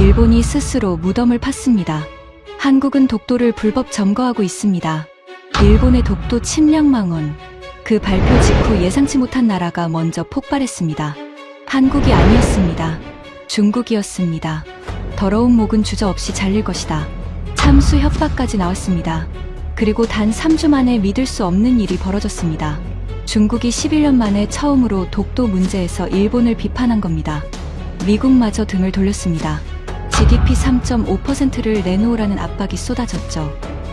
일본이 스스로 무덤을 팠습니다. 한국은 독도를 불법 점거하고 있습니다. 일본의 독도 침략 망언. 그 발표 직후 예상치 못한 나라가 먼저 폭발했습니다. 한국이 아니었습니다. 중국이었습니다. 더러운 목은 주저없이 잘릴 것이다. 참수 협박까지 나왔습니다. 그리고 단 3주 만에 믿을 수 없는 일이 벌어졌습니다. 중국이 11년 만에 처음으로 독도 문제에서 일본을 비판한 겁니다. 미국마저 등을 돌렸습니다. GDP 3.5%를 내놓으라는 압박이 쏟아졌죠.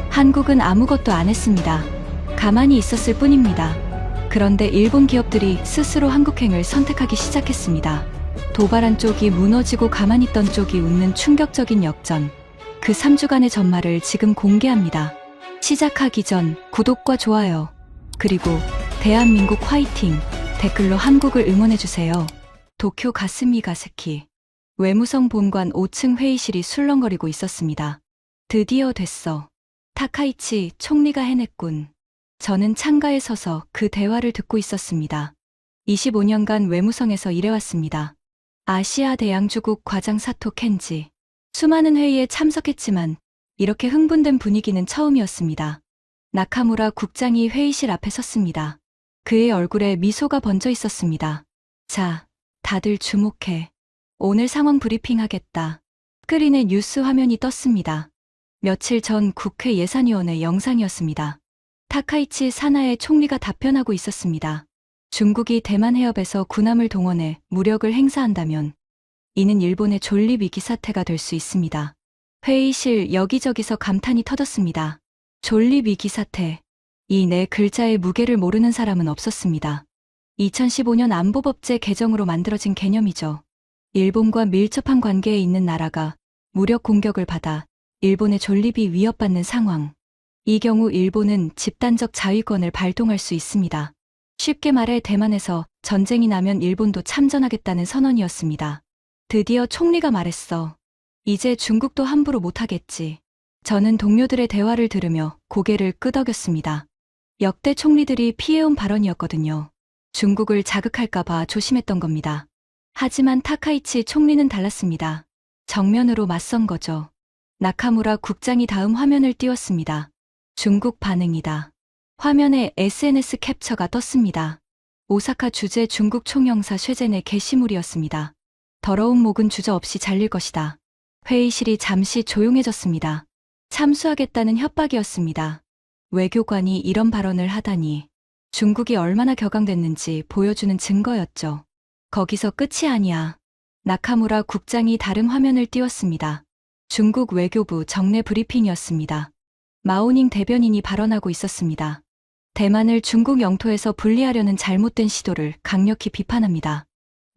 한국은 아무것도 안 했습니다. 가만히 있었을 뿐입니다. 그런데 일본 기업들이 스스로 한국행을 선택하기 시작했습니다. 도발한 쪽이 무너지고 가만히 있던 쪽이 웃는 충격적인 역전. 그 3주간의 전말을 지금 공개합니다. 시작하기 전 구독과 좋아요, 그리고 대한민국 화이팅 댓글로 한국을 응원해주세요. 도쿄 가스미가세키 외무성 본관 5층 회의실이 술렁거리고 있었습니다. 드디어 됐어. 타카이치 총리가 해냈군. 저는 창가에 서서 그 대화를 듣고 있었습니다. 25년간 외무성에서 일해왔습니다. 아시아 대양주국 과장 사토 켄지. 수많은 회의에 참석했지만 이렇게 흥분된 분위기는 처음이었습니다. 나카무라 국장이 회의실 앞에 섰습니다. 그의 얼굴에 미소가 번져 있었습니다. 자, 다들 주목해. 오늘 상황 브리핑 하겠다. 스크린에 뉴스 화면이 떴습니다. 며칠 전 국회 예산위원회 영상이었습니다. 타카이치 사나의 총리가 답변하고 있었습니다. 중국이 대만 해협에서 군함을 동원해 무력을 행사한다면 이는 일본의 존립 위기 사태가 될 수 있습니다. 회의실 여기저기서 감탄이 터졌습니다. 존립 위기 사태. 이 네 글자의 무게를 모르는 사람은 없었습니다. 2015년 안보법제 개정으로 만들어진 개념이죠. 일본과 밀접한 관계에 있는 나라가 무력 공격을 받아 일본의 존립이 위협받는 상황. 이 경우 일본은 집단적 자위권을 발동할 수 있습니다. 쉽게 말해 대만에서 전쟁이 나면 일본도 참전하겠다는 선언이었습니다. 드디어 총리가 말했어. 이제 중국도 함부로 못하겠지. 저는 동료들의 대화를 들으며 고개를 끄덕였습니다. 역대 총리들이 피해온 발언이었거든요. 중국을 자극할까봐 조심했던 겁니다. 하지만 타카이치 총리는 달랐습니다. 정면으로 맞선 거죠. 나카무라 국장이 다음 화면을 띄웠습니다. 중국 반응이다. 화면에 SNS 캡처가 떴습니다. 오사카 주재 중국 총영사 쇠젠의 게시물이었습니다. 더러운 목은 주저없이 잘릴 것이다. 회의실이 잠시 조용해졌습니다. 참수하겠다는 협박이었습니다. 외교관이 이런 발언을 하다니 중국이 얼마나 격앙됐는지 보여주는 증거였죠. 거기서 끝이 아니야. 나카무라 국장이 다른 화면을 띄웠습니다. 중국 외교부 정례 브리핑이었습니다. 마오닝 대변인이 발언하고 있었습니다. 대만을 중국 영토에서 분리하려는 잘못된 시도를 강력히 비판합니다.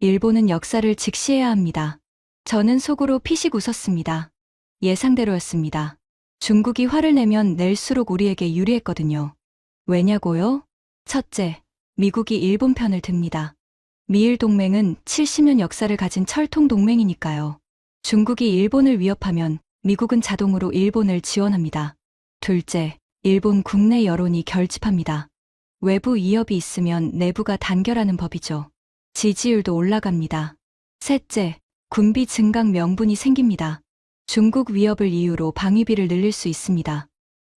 일본은 역사를 직시해야 합니다. 저는 속으로 피식 웃었습니다. 예상대로였습니다. 중국이 화를 내면 낼수록 우리에게 유리했거든요. 왜냐고요? 첫째, 미국이 일본 편을 듭니다. 미일 동맹은 70년 역사를 가진 철통 동맹이니까요. 중국이 일본을 위협하면 미국은 자동으로 일본을 지원합니다. 둘째, 일본 국내 여론이 결집합니다. 외부 위협이 있으면 내부가 단결하는 법이죠. 지지율도 올라갑니다. 셋째, 군비 증강 명분이 생깁니다. 중국 위협을 이유로 방위비를 늘릴 수 있습니다.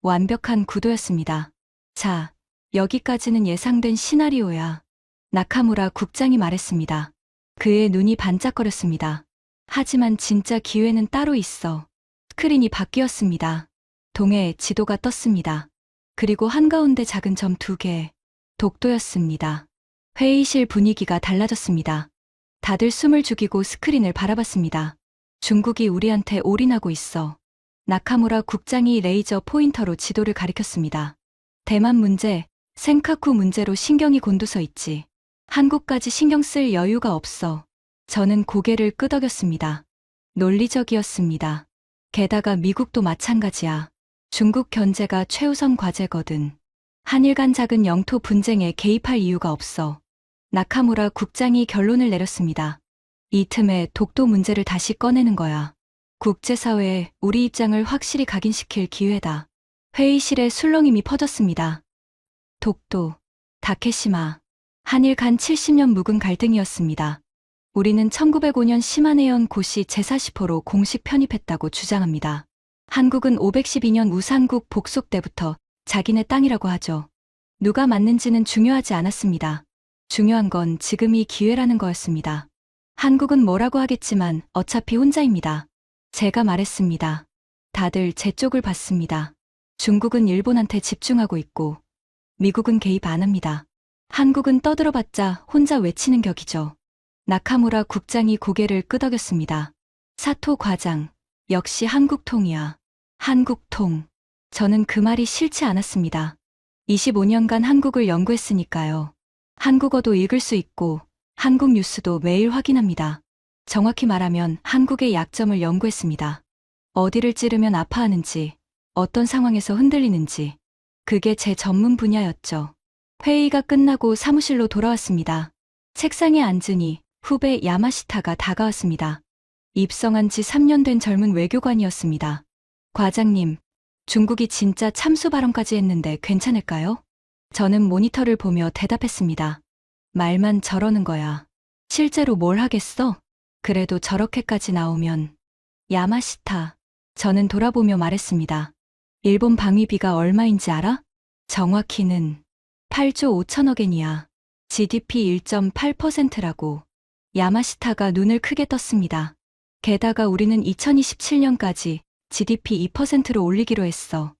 완벽한 구도였습니다. 자, 여기까지는 예상된 시나리오야. 나카무라 국장이 말했습니다. 그의 눈이 반짝거렸습니다. 하지만 진짜 기회는 따로 있어. 스크린이 바뀌었습니다. 동해에 지도가 떴습니다. 그리고 한가운데 작은 점 2개. 독도였습니다. 회의실 분위기가 달라졌습니다. 다들 숨을 죽이고 스크린을 바라봤습니다. 중국이 우리한테 올인하고 있어. 나카무라 국장이 레이저 포인터로 지도를 가리켰습니다. 대만 문제, 센카쿠 문제로 신경이 곤두서 있지. 한국까지 신경 쓸 여유가 없어. 저는 고개를 끄덕였습니다. 논리적이었습니다. 게다가 미국도 마찬가지야. 중국 견제가 최우선 과제거든. 한일 간 작은 영토 분쟁에 개입할 이유가 없어. 나카무라 국장이 결론을 내렸습니다. 이 틈에 독도 문제를 다시 꺼내는 거야. 국제사회에 우리 입장을 확실히 각인시킬 기회다. 회의실에 술렁임이 퍼졌습니다. 독도, 다케시마, 한일 간 70년 묵은 갈등이었습니다. 우리는 1905년 시마네현 고시 제40호로 공식 편입했다고 주장합니다. 한국은 512년 우상국 복속 때부터 자기네 땅이라고 하죠. 누가 맞는지는 중요하지 않았습니다. 중요한 건 지금이 기회라는 거였습니다. 한국은 뭐라고 하겠지만 어차피 혼자입니다. 제가 말했습니다. 다들 제 쪽을 봤습니다. 중국은 일본한테 집중하고 있고 미국은 개입 안 합니다. 한국은 떠들어봤자 혼자 외치는 격이죠. 나카무라 국장이 고개를 끄덕였습니다. 사토 과장, 역시 한국통이야. 한국통. 저는 그 말이 싫지 않았습니다. 25년간 한국을 연구했으니까요. 한국어도 읽을 수 있고 한국 뉴스도 매일 확인합니다. 정확히 말하면 한국의 약점을 연구했습니다. 어디를 찌르면 아파하는지, 어떤 상황에서 흔들리는지. 그게 제 전문 분야였죠. 회의가 끝나고 사무실로 돌아왔습니다. 책상에 앉으니 후배 야마시타가 다가왔습니다. 입성한 지 3년 된 젊은 외교관이었습니다. 과장님, 중국이 진짜 참수 발언까지 했는데 괜찮을까요? 저는 모니터를 보며 대답했습니다. 말만 저러는 거야. 실제로 뭘 하겠어? 그래도 저렇게까지 나오면. 야마시타. 저는 돌아보며 말했습니다. 일본 방위비가 얼마인지 알아? 정확히는 8조 5천억 엔이야. GDP 1.8%라고. 야마시타가 눈을 크게 떴습니다. 게다가 우리는 2027년까지 GDP 2%로 올리기로 했어.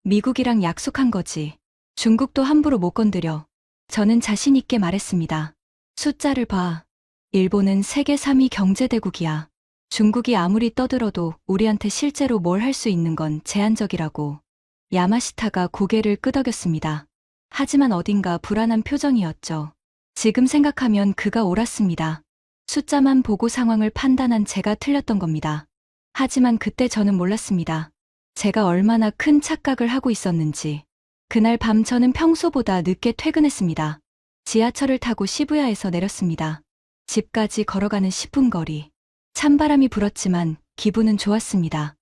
미국이랑 약속한 거지. 중국도 함부로 못 건드려. 저는 자신 있게 말했습니다. 숫자를 봐. 일본은 세계 3위 경제대국이야. 중국이 아무리 떠들어도 우리한테 실제로 뭘 할 수 있는 건 제한적이라고. 야마시타가 고개를 끄덕였습니다. 하지만 어딘가 불안한 표정이었죠. 지금 생각하면 그가 옳았습니다. 숫자만 보고 상황을 판단한 제가 틀렸던 겁니다. 하지만 그때 저는 몰랐습니다. 제가 얼마나 큰 착각을 하고 있었는지. 그날 밤 저는 평소보다 늦게 퇴근했습니다. 지하철을 타고 시부야에서 내렸습니다. 집까지 걸어가는 10분 거리. 찬바람이 불었지만 기분은 좋았습니다.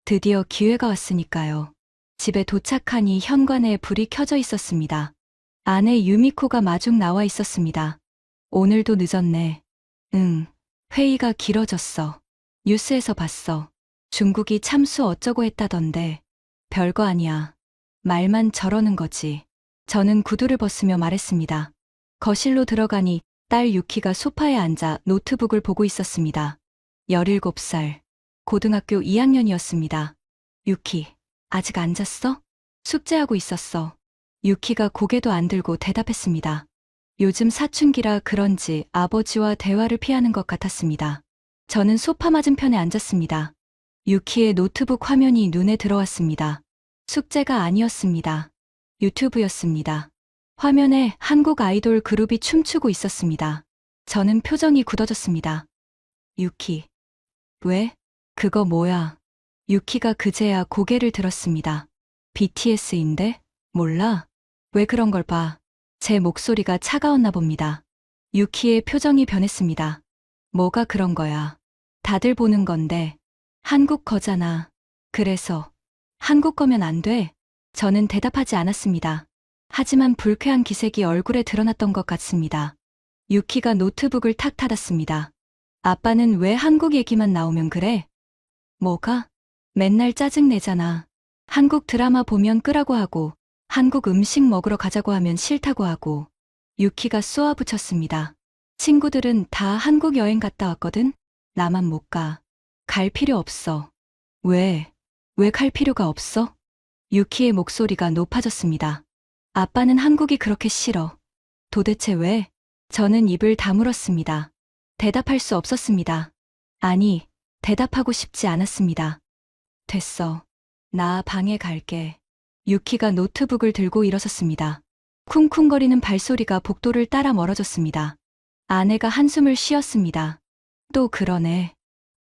드디어 기회가 왔으니까요. 집에 도착하니 현관에 불이 켜져 있었습니다. 아내 유미코가 마중 나와 있었습니다. 오늘도 늦었네. 응, 회의가 길어졌어. 뉴스에서 봤어. 중국이 참수 어쩌고 했다던데. 별거 아니야. 말만 저러는 거지. 저는 구두를 벗으며 말했습니다. 거실로 들어가니 딸 유키가 소파에 앉아 노트북을 보고 있었습니다. 17살. 고등학교 2학년이었습니다. 유키, 아직 안 잤어? 숙제하고 있었어. 유키가 고개도 안 들고 대답했습니다. 요즘 사춘기라 그런지 아버지와 대화를 피하는 것 같았습니다. 저는 소파 맞은편에 앉았습니다. 유키의 노트북 화면이 눈에 들어왔습니다. 숙제가 아니었습니다. 유튜브였습니다. 화면에 한국 아이돌 그룹이 춤추고 있었습니다. 저는 표정이 굳어졌습니다. 유키. 왜? 그거 뭐야? 유키가 그제야 고개를 들었습니다. BTS인데? 몰라? 왜 그런 걸 봐? 제 목소리가 차가웠나 봅니다. 유키의 표정이 변했습니다. 뭐가 그런 거야? 다들 보는 건데. 한국 거잖아. 그래서 한국 거면 안 돼? 저는 대답하지 않았습니다. 하지만 불쾌한 기색이 얼굴에 드러났던 것 같습니다. 유키가 노트북을 탁 닫았습니다. 아빠는 왜 한국 얘기만 나오면 그래? 뭐가? 맨날 짜증내잖아. 한국 드라마 보면 끄라고 하고 한국 음식 먹으러 가자고 하면 싫다고 하고. 유키가 쏘아붙였습니다. 친구들은 다 한국 여행 갔다 왔거든? 나만 못 가. 갈 필요 없어. 왜? 왜 갈 필요가 없어? 유키의 목소리가 높아졌습니다. 아빠는 한국이 그렇게 싫어. 도대체 왜? 저는 입을 다물었습니다. 대답할 수 없었습니다. 아니, 대답하고 싶지 않았습니다. 됐어. 나 방에 갈게. 유키가 노트북을 들고 일어섰습니다. 쿵쿵거리는 발소리가 복도를 따라 멀어졌습니다. 아내가 한숨을 쉬었습니다. 또 그러네.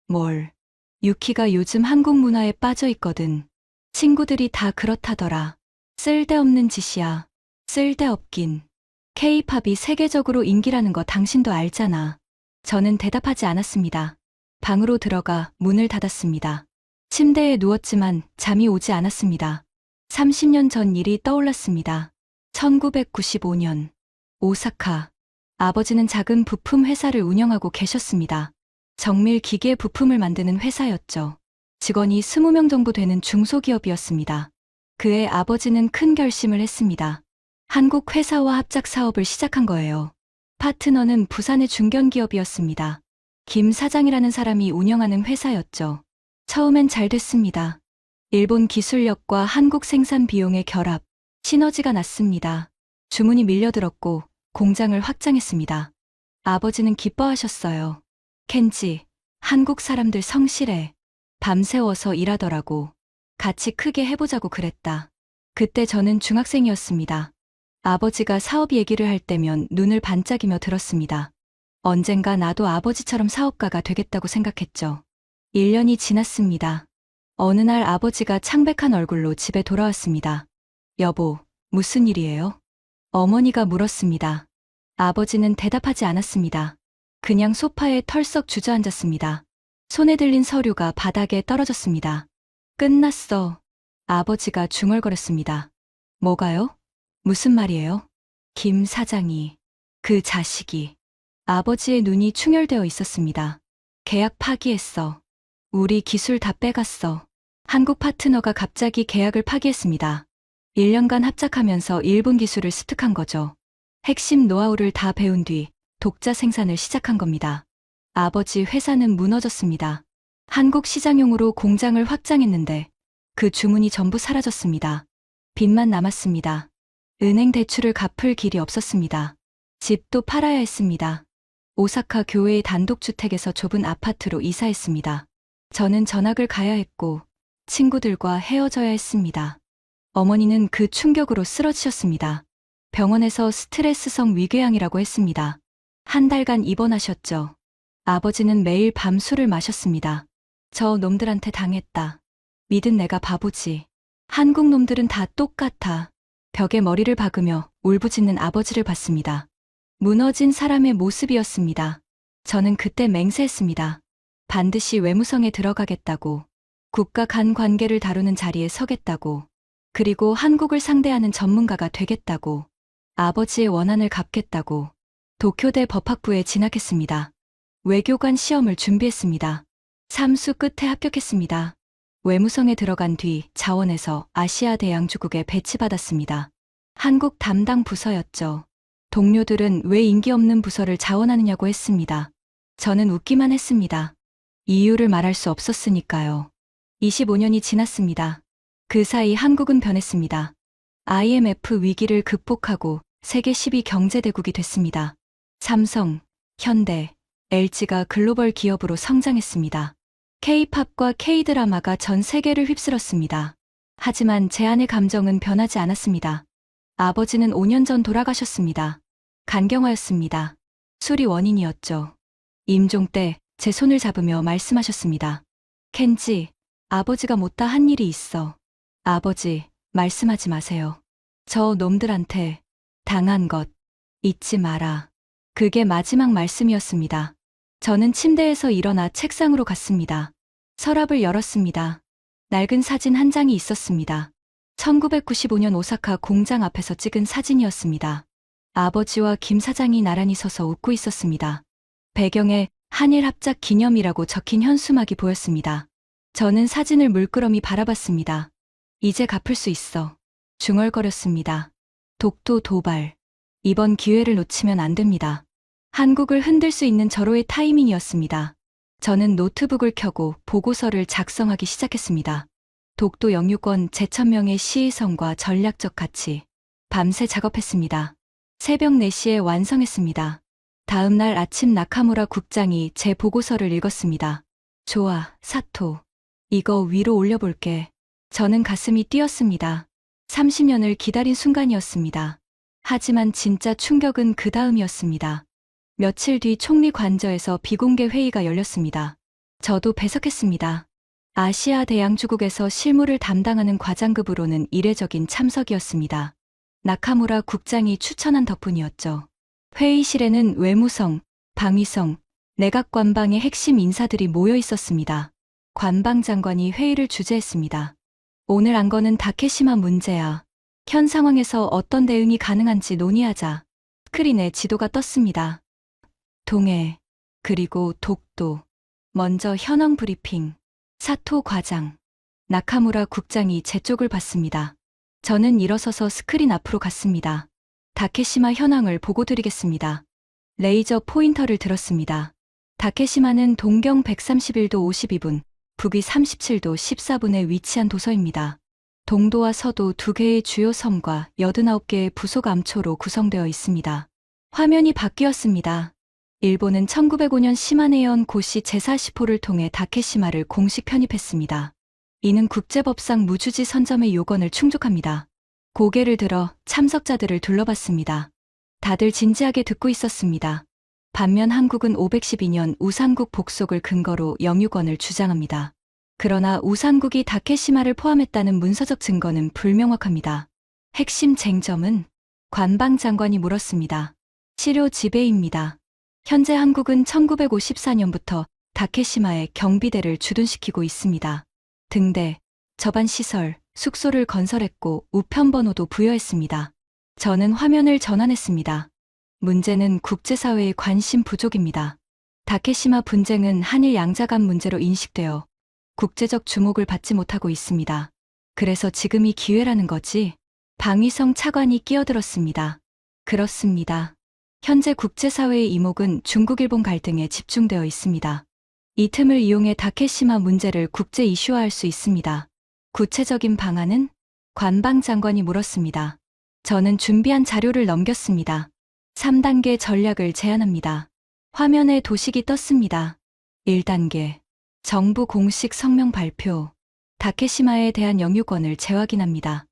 뭘. 유키가 요즘 한국 문화에 빠져 있거든. 친구들이 다 그렇다더라. 쓸데없는 짓이야. 쓸데없긴. K-팝이 세계적으로 인기라는 거 당신도 알잖아. 저는 대답하지 않았습니다. 방으로 들어가 문을 닫았습니다. 침대에 누웠지만 잠이 오지 않았습니다. 30년 전 일이 떠올랐습니다. 1995년. 오사카. 아버지는 작은 부품 회사를 운영하고 계셨습니다. 정밀 기계 부품을 만드는 회사였죠. 직원이 20명 정도 되는 중소기업이었습니다. 그의 아버지는 큰 결심을 했습니다. 한국 회사와 합작 사업을 시작한 거예요. 파트너는 부산의 중견기업이었습니다. 김 사장이라는 사람이 운영하는 회사였죠. 처음엔 잘 됐습니다. 일본 기술력과 한국 생산 비용의 결합, 시너지가 났습니다. 주문이 밀려들었고 공장을 확장했습니다. 아버지는 기뻐하셨어요. 켄지, 한국 사람들 성실해. 밤새워서 일하더라고. 같이 크게 해보자고 그랬다. 그때 저는 중학생이었습니다. 아버지가 사업 얘기를 할 때면 눈을 반짝이며 들었습니다. 언젠가 나도 아버지처럼 사업가가 되겠다고 생각했죠. 1년이 지났습니다. 어느 날 아버지가 창백한 얼굴로 집에 돌아왔습니다. 여보, 무슨 일이에요? 어머니가 물었습니다. 아버지는 대답하지 않았습니다. 그냥 소파에 털썩 주저앉았습니다. 손에 들린 서류가 바닥에 떨어졌습니다. 끝났어. 아버지가 중얼거렸습니다. 뭐가요? 무슨 말이에요? 김 사장이, 그 자식이. 아버지의 눈이 충혈되어 있었습니다. 계약 파기했어. 우리 기술 다 빼갔어. 한국 파트너가 갑자기 계약을 파기했습니다. 1년간 합작하면서 일본 기술을 습득한 거죠. 핵심 노하우를 다 배운 뒤 독자 생산을 시작한 겁니다. 아버지 회사는 무너졌습니다. 한국 시장용으로 공장을 확장했는데 그 주문이 전부 사라졌습니다. 빚만 남았습니다. 은행 대출을 갚을 길이 없었습니다. 집도 팔아야 했습니다. 오사카 교외의 단독주택에서 좁은 아파트로 이사했습니다. 저는 전학을 가야 했고 친구들과 헤어져야 했습니다. 어머니는 그 충격으로 쓰러지셨습니다. 병원에서 스트레스성 위궤양이라고 했습니다. 한 달간 입원하셨죠. 아버지는 매일 밤 술을 마셨습니다. 저 놈들한테 당했다. 믿은 내가 바보지. 한국 놈들은 다 똑같아. 벽에 머리를 박으며 울부짖는 아버지를 봤습니다. 무너진 사람의 모습이었습니다. 저는 그때 맹세했습니다. 반드시 외무성에 들어가겠다고. 국가 간 관계를 다루는 자리에 서겠다고. 그리고 한국을 상대하는 전문가가 되겠다고. 아버지의 원한을 갚겠다고. 도쿄대 법학부에 진학했습니다. 외교관 시험을 준비했습니다. 삼수 끝에 합격했습니다. 외무성에 들어간 뒤 자원에서 아시아 대양주국에 배치받았습니다. 한국 담당 부서였죠. 동료들은 왜 인기 없는 부서를 자원하느냐고 했습니다. 저는 웃기만 했습니다. 이유를 말할 수 없었으니까요. 25년이 지났습니다. 그 사이 한국은 변했습니다. IMF 위기를 극복하고 세계 10위 경제대국이 됐습니다. 삼성, 현대, LG가 글로벌 기업으로 성장했습니다. K-팝과 K-드라마가 전 세계를 휩쓸었습니다. 하지만 제 안의 감정은 변하지 않았습니다. 아버지는 5년 전 돌아가셨습니다. 간경화였습니다. 술이 원인이었죠. 임종 때 제 손을 잡으며 말씀하셨습니다. 켄지, 아버지가 못다 한 일이 있어. 아버지, 말씀하지 마세요. 저 놈들한테 당한 것 잊지 마라. 그게 마지막 말씀이었습니다. 저는 침대에서 일어나 책상으로 갔습니다. 서랍을 열었습니다. 낡은 사진 한 장이 있었습니다. 1995년 오사카 공장 앞에서 찍은 사진이었습니다. 아버지와 김 사장이 나란히 서서 웃고 있었습니다. 배경에 한일 합작 기념이라고 적힌 현수막이 보였습니다. 저는 사진을 물끄러미 바라봤습니다. 이제 갚을 수 있어. 중얼거렸습니다. 독도 도발. 이번 기회를 놓치면 안 됩니다. 한국을 흔들 수 있는 절호의 타이밍이었습니다. 저는 노트북을 켜고 보고서를 작성하기 시작했습니다. 독도 영유권 제천명의 시의성과 전략적 가치. 밤새 작업했습니다. 새벽 4시에 완성했습니다. 다음 날 아침 나카무라 국장이 제 보고서를 읽었습니다. 좋아, 사토. 이거 위로 올려볼게. 저는 가슴이 뛰었습니다. 30년을 기다린 순간이었습니다. 하지만 진짜 충격은 그 다음이었습니다. 며칠 뒤 총리 관저에서 비공개 회의가 열렸습니다. 저도 배석했습니다. 아시아 대양주국에서 실무를 담당하는 과장급으로는 이례적인 참석이었습니다. 나카무라 국장이 추천한 덕분이었죠. 회의실에는 외무성, 방위성, 내각관방의 핵심 인사들이 모여 있었습니다. 관방장관이 회의를 주재했습니다. 오늘 안 거는 다케시마 문제야. 현 상황에서 어떤 대응이 가능한지 논의하자. 스크린에 지도가 떴습니다. 동해, 그리고 독도. 먼저 현황 브리핑. 사토 과장, 나카무라 국장이 제 쪽을 봤습니다. 저는 일어서서 스크린 앞으로 갔습니다. 다케시마 현황을 보고 드리겠습니다. 레이저 포인터를 들었습니다. 다케시마는 동경 131도 52분, 북위 37도 14분에 위치한 도서입니다. 동도와 서도 두 개의 주요 섬과 89개의 부속 암초로 구성되어 있습니다. 화면이 바뀌었습니다. 일본은 1905년 시마네현 고시 제40호를 통해 다케시마를 공식 편입했습니다. 이는 국제법상 무주지 선점의 요건을 충족합니다. 고개를 들어 참석자들을 둘러봤습니다. 다들 진지하게 듣고 있었습니다. 반면 한국은 512년 우산국 복속을 근거로 영유권을 주장합니다. 그러나 우산국이 다케시마를 포함했다는 문서적 증거는 불명확합니다. 핵심 쟁점은 관방장관이 물었습니다. 치료 지배입니다. 현재 한국은 1954년부터 다케시마에 경비대를 주둔시키고 있습니다. 등대, 접안시설, 숙소를 건설했고 우편번호도 부여했습니다. 저는 화면을 전환했습니다. 문제는 국제사회의 관심 부족입니다. 다케시마 분쟁은 한일 양자 간 문제로 인식되어 국제적 주목을 받지 못하고 있습니다. 그래서 지금이 기회라는 거지? 방위성 차관이 끼어들었습니다. 그렇습니다. 현재 국제사회의 이목은 중국 일본 갈등에 집중되어 있습니다. 이 틈을 이용해 다케시마 문제를 국제 이슈화할 수 있습니다. 구체적인 방안은? 관방장관이 물었습니다. 저는 준비한 자료를 넘겼습니다. 3단계 전략을 제안합니다. 화면에 도식이 떴습니다. 1단계. 정부 공식 성명 발표. 다케시마에 대한 영유권을 재확인합니다.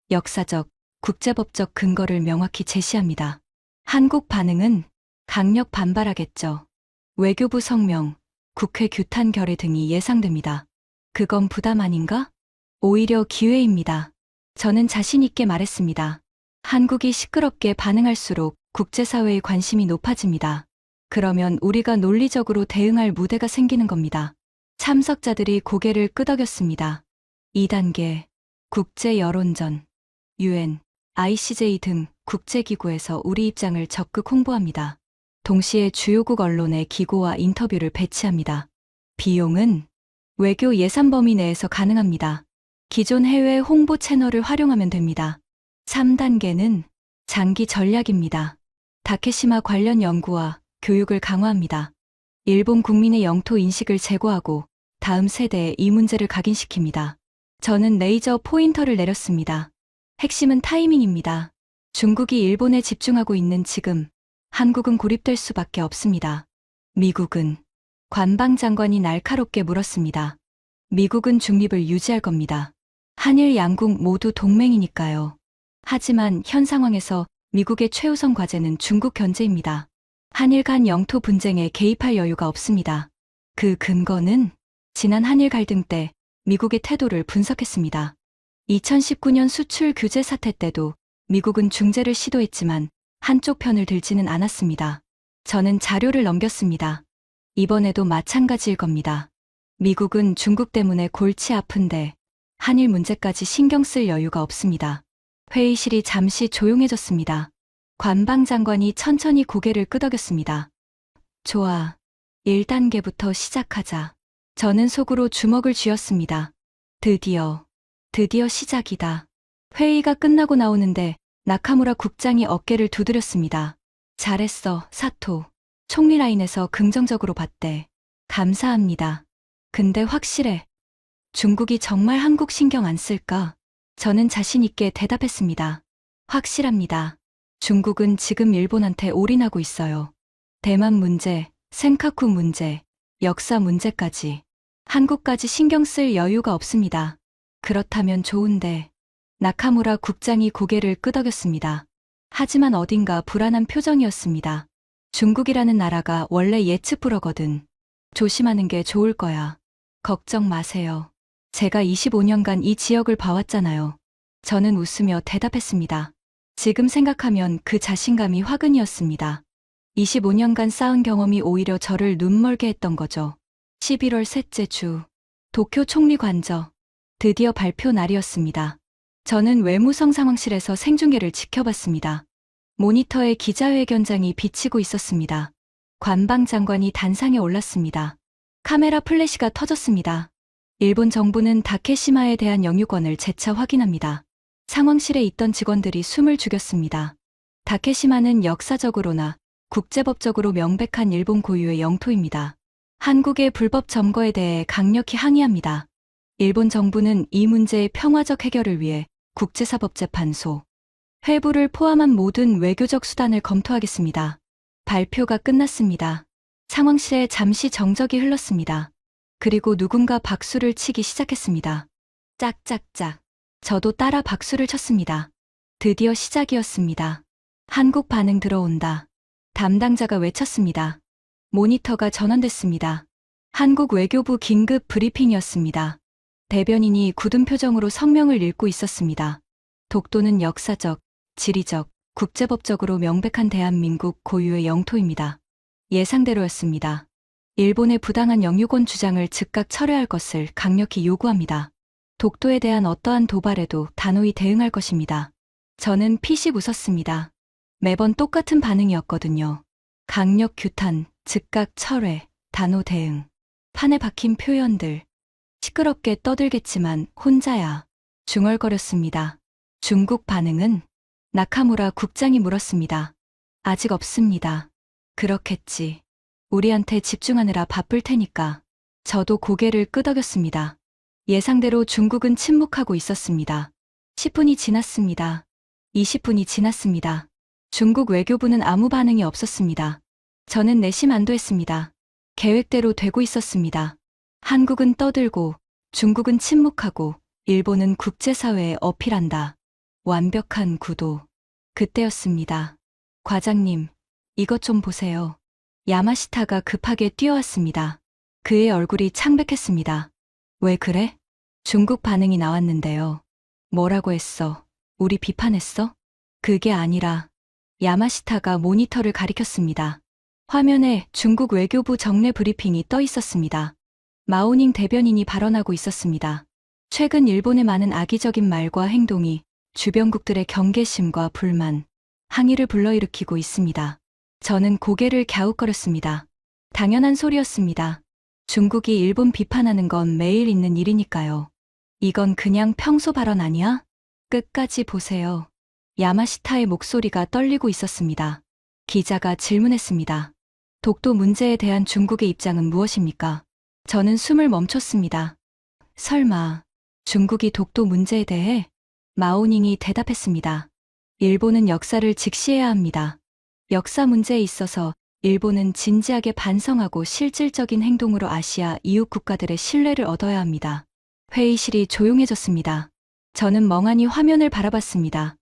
역사적, 국제법적 근거를 명확히 제시합니다. 한국 반응은 강력 반발하겠죠. 외교부 성명, 국회 규탄 결의 등이 예상됩니다. 그건 부담 아닌가? 오히려 기회입니다. 저는 자신 있게 말했습니다. 한국이 시끄럽게 반응할수록 국제사회의 관심이 높아집니다. 그러면 우리가 논리적으로 대응할 무대가 생기는 겁니다. 참석자들이 고개를 끄덕였습니다. 2단계, 국제 여론전. UN, ICJ 등 국제기구에서 우리 입장을 적극 홍보합니다. 동시에 주요국 언론의 기고와 인터뷰를 배치합니다. 비용은 외교 예산 범위 내에서 가능합니다. 기존 해외 홍보 채널을 활용하면 됩니다. 3단계는 장기 전략입니다. 다케시마 관련 연구와 교육을 강화합니다. 일본 국민의 영토 인식을 제고하고 다음 세대에 이 문제를 각인시킵니다. 저는 레이저 포인터를 내렸습니다. 핵심은 타이밍입니다. 중국이 일본에 집중하고 있는 지금, 한국은 고립될 수밖에 없습니다. 미국은? 관방장관이 날카롭게 물었습니다. 미국은 중립을 유지할 겁니다. 한일 양국 모두 동맹이니까요. 하지만 현 상황에서 미국의 최우선 과제는 중국 견제입니다. 한일 간 영토 분쟁에 개입할 여유가 없습니다. 그 근거는 지난 한일 갈등 때 미국의 태도를 분석했습니다. 2019년 수출 규제 사태 때도 미국은 중재를 시도했지만 한쪽 편을 들지는 않았습니다. 저는 자료를 넘겼습니다. 이번에도 마찬가지일 겁니다. 미국은 중국 때문에 골치 아픈데 한일 문제까지 신경 쓸 여유가 없습니다. 회의실이 잠시 조용해졌습니다. 관방장관이 천천히 고개를 끄덕였습니다. 좋아. 1단계부터 시작하자. 저는 속으로 주먹을 쥐었습니다. 드디어 시작이다. 회의가 끝나고 나오는데 나카무라 국장이 어깨를 두드렸습니다. 잘했어, 사토. 총리 라인에서 긍정적으로 봤대. 감사합니다. 근데 확실해. 중국이 정말 한국 신경 안 쓸까? 저는 자신 있게 대답했습니다. 확실합니다. 중국은 지금 일본한테 올인하고 있어요. 대만 문제, 센카쿠 문제, 역사 문제까지. 한국까지 신경 쓸 여유가 없습니다. 그렇다면 좋은데. 나카무라 국장이 고개를 끄덕였습니다. 하지만 어딘가 불안한 표정이었습니다. 중국이라는 나라가 원래 예측 불허거든. 조심하는 게 좋을 거야. 걱정 마세요. 제가 25년간 이 지역을 봐왔잖아요. 저는 웃으며 대답했습니다. 지금 생각하면 그 자신감이 화근이었습니다. 25년간 쌓은 경험이 오히려 저를 눈멀게 했던 거죠. 11월 셋째 주, 도쿄 총리 관저. 드디어 발표 날이었습니다. 저는 외무성 상황실에서 생중계를 지켜봤습니다. 모니터에 기자회견장이 비치고 있었습니다. 관방 장관이 단상에 올랐습니다. 카메라 플래시가 터졌습니다. 일본 정부는 다케시마에 대한 영유권을 재차 확인합니다. 상황실에 있던 직원들이 숨을 죽였습니다. 다케시마는 역사적으로나 국제법적으로 명백한 일본 고유의 영토입니다. 한국의 불법 점거에 대해 강력히 항의합니다. 일본 정부는 이 문제의 평화적 해결을 위해 국제사법재판소, 회부를 포함한 모든 외교적 수단을 검토하겠습니다. 발표가 끝났습니다. 상황실에 잠시 정적이 흘렀습니다. 그리고 누군가 박수를 치기 시작했습니다. 짝짝짝. 저도 따라 박수를 쳤습니다. 드디어 시작이었습니다. 한국 반응 들어온다. 담당자가 외쳤습니다. 모니터가 전원됐습니다. 한국 외교부 긴급 브리핑이었습니다. 대변인이 굳은 표정으로 성명을 읽고 있었습니다. 독도는 역사적, 지리적, 국제법적으로 명백한 대한민국 고유의 영토입니다. 예상대로였습니다. 일본의 부당한 영유권 주장을 즉각 철회할 것을 강력히 요구합니다. 독도에 대한 어떠한 도발에도 단호히 대응할 것입니다. 저는 피식 웃었습니다. 매번 똑같은 반응이었거든요. 강력 규탄, 즉각 철회, 단호 대응. 판에 박힌 표현들. 시끄럽게 떠들겠지만 혼자야. 중얼거렸습니다. 중국 반응은? 나카무라 국장이 물었습니다. 아직 없습니다. 그렇겠지. 우리한테 집중하느라 바쁠 테니까. 저도 고개를 끄덕였습니다. 예상대로 중국은 침묵하고 있었습니다. 10분이 지났습니다. 20분이 지났습니다. 중국 외교부는 아무 반응이 없었습니다. 저는 내심 안도했습니다. 계획대로 되고 있었습니다. 한국은 떠들고, 중국은 침묵하고, 일본은 국제사회에 어필한다. 완벽한 구도. 그때였습니다. 과장님, 이것 좀 보세요. 야마시타가 급하게 뛰어왔습니다. 그의 얼굴이 창백했습니다. 왜 그래? 중국 반응이 나왔는데요. 뭐라고 했어? 우리 비판했어? 그게 아니라 야마시타가 모니터를 가리켰습니다. 화면에 중국 외교부 정례 브리핑이 떠 있었습니다. 마오닝 대변인이 발언하고 있었습니다. 최근 일본의 많은 악의적인 말과 행동이 주변국들의 경계심과 불만, 항의를 불러일으키고 있습니다. 저는 고개를 갸웃거렸습니다. 당연한 소리였습니다. 중국이 일본 비판하는 건 매일 있는 일이니까요. 이건 그냥 평소 발언 아니야? 끝까지 보세요. 야마시타의 목소리가 떨리고 있었습니다. 기자가 질문했습니다. 독도 문제에 대한 중국의 입장은 무엇입니까? 저는 숨을 멈췄습니다. 설마 중국이 독도 문제에 대해? 마오닝이 대답했습니다. 일본은 역사를 직시해야 합니다. 역사 문제에 있어서 일본은 진지하게 반성하고 실질적인 행동으로 아시아 이웃 국가들의 신뢰를 얻어야 합니다. 회의실이 조용해졌습니다. 저는 멍하니 화면을 바라봤습니다.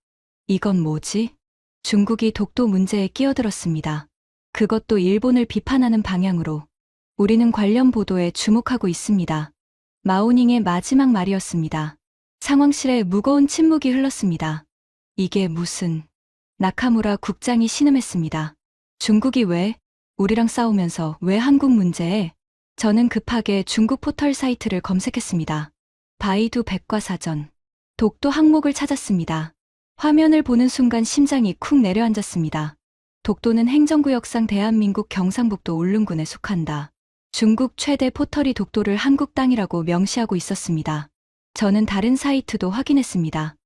이건 뭐지? 중국이 독도 문제에 끼어들었습니다. 그것도 일본을 비판하는 방향으로. 우리는 관련 보도에 주목하고 있습니다. 마오닝의 마지막 말이었습니다. 상황실에 무거운 침묵이 흘렀습니다. 이게 무슨... 나카무라 국장이 신음했습니다. 중국이 왜? 우리랑 싸우면서 왜 한국 문제에? 저는 급하게 중국 포털 사이트를 검색했습니다. 바이두 백과사전. 독도 항목을 찾았습니다. 화면을 보는 순간 심장이 쿵 내려앉았습니다. 독도는 행정구역상 대한민국 경상북도 울릉군에 속한다. 중국 최대 포털이 독도를 한국 땅이라고 명시하고 있었습니다. 저는 다른 사이트도 확인했습니다.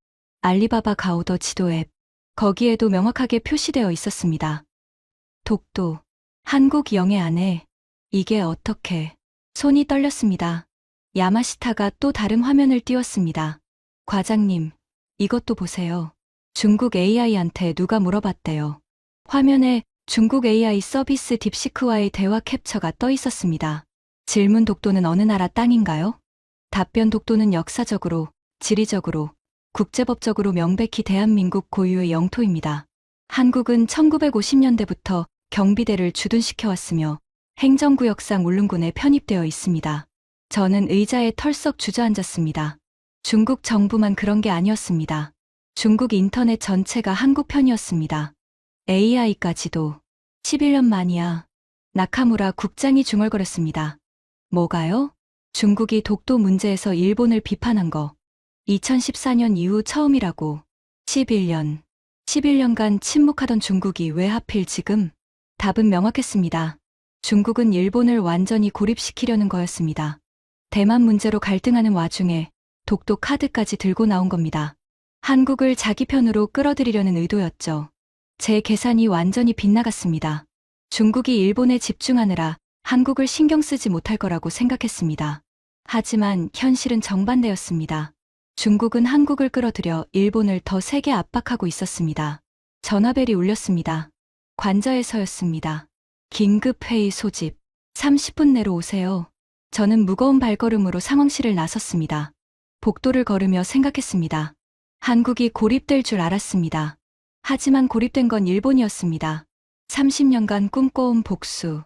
알리바바 가오더 지도 앱. 거기에도 명확하게 표시되어 있었습니다. 독도, 한국 영해 안에. 이게 어떻게... 손이 떨렸습니다. 야마시타가 또 다른 화면을 띄웠습니다. 과장님, 이것도 보세요. 중국 AI한테 누가 물어봤대요. 화면에 중국 AI 서비스 딥시크와의 대화 캡처가 떠 있었습니다. 질문 독도는 어느 나라 땅인가요? 답변 독도는 역사적으로, 지리적으로, 국제법적으로 명백히 대한민국 고유의 영토입니다. 한국은 1950년대부터 경비대를 주둔시켜왔으며 행정구역상 울릉군에 편입되어 있습니다. 저는 의자에 털썩 주저앉았습니다. 중국 정부만 그런 게 아니었습니다. 중국 인터넷 전체가 한국 편이었습니다. AI까지도. 11년 만이야. 나카무라 국장이 중얼거렸습니다. 뭐가요? 중국이 독도 문제에서 일본을 비판한 거. 2014년 이후 처음이라고. 11년. 11년간 침묵하던 중국이 왜 하필 지금? 답은 명확했습니다. 중국은 일본을 완전히 고립시키려는 거였습니다. 대만 문제로 갈등하는 와중에 독도 카드까지 들고 나온 겁니다. 한국을 자기 편으로 끌어들이려는 의도였죠. 제 계산이 완전히 빗나갔습니다. 중국이 일본에 집중하느라 한국을 신경 쓰지 못할 거라고 생각했습니다. 하지만 현실은 정반대였습니다. 중국은 한국을 끌어들여 일본을 더 세게 압박하고 있었습니다. 전화벨이 울렸습니다. 관저에서였습니다. 긴급 회의 소집. 30분 내로 오세요. 저는 무거운 발걸음으로 상황실을 나섰습니다. 복도를 걸으며 생각했습니다. 한국이 고립될 줄 알았습니다. 하지만 고립된 건 일본이었습니다. 30년간 꿈꿔온 복수.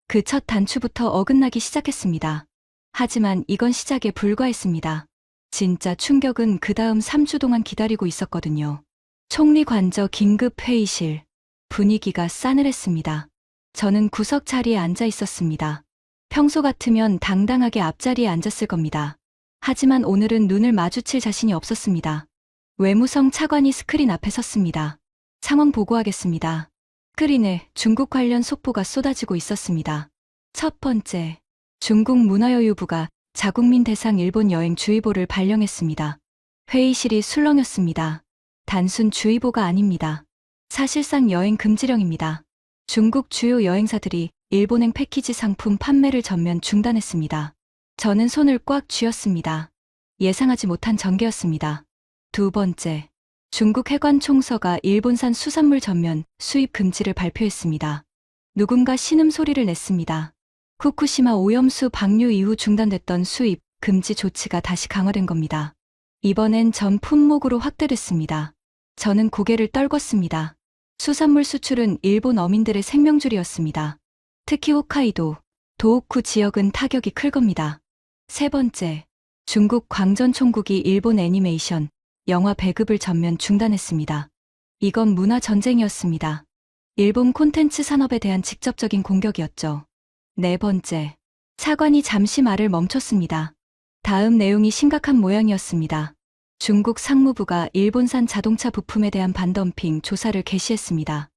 그 첫 단추부터 어긋나기 시작했습니다. 하지만 이건 시작에 불과했습니다. 진짜 충격은 그 다음 3주 동안 기다리고 있었거든요. 총리 관저 긴급 회의실. 분위기가 싸늘했습니다. 저는 구석 자리에 앉아 있었습니다. 평소 같으면 당당하게 앞자리에 앉았을 겁니다. 하지만 오늘은 눈을 마주칠 자신이 없었습니다. 외무성 차관이 스크린 앞에 섰습니다. 상황 보고하겠습니다. 스크린에 중국 관련 속보가 쏟아지고 있었습니다. 첫 번째, 중국 문화여유부가 자국민 대상 일본 여행 주의보를 발령했습니다. 회의실이 술렁였습니다. 단순 주의보가 아닙니다. 사실상 여행 금지령입니다. 중국 주요 여행사들이 일본행 패키지 상품 판매를 전면 중단했습니다. 저는 손을 꽉 쥐었습니다. 예상하지 못한 전개였습니다. 두 번째, 중국 해관 총서가 일본산 수산물 전면 수입 금지를 발표했습니다. 누군가 신음소리를 냈습니다. 후쿠시마 오염수 방류 이후 중단됐던 수입 금지 조치가 다시 강화된 겁니다. 이번엔 전 품목으로 확대됐습니다. 저는 고개를 떨궜습니다. 수산물 수출은 일본 어민들의 생명줄이었습니다. 특히 홋카이도, 도호쿠 지역은 타격이 클 겁니다. 세 번째, 중국 광전 총국이 일본 애니메이션, 영화 배급을 전면 중단했습니다. 이건 문화 전쟁이었습니다. 일본 콘텐츠 산업에 대한 직접적인 공격이었죠. 네 번째, 차관이 잠시 말을 멈췄습니다. 다음 내용이 심각한 모양이었습니다. 중국 상무부가 일본산 자동차 부품에 대한 반덤핑 조사를 개시했습니다.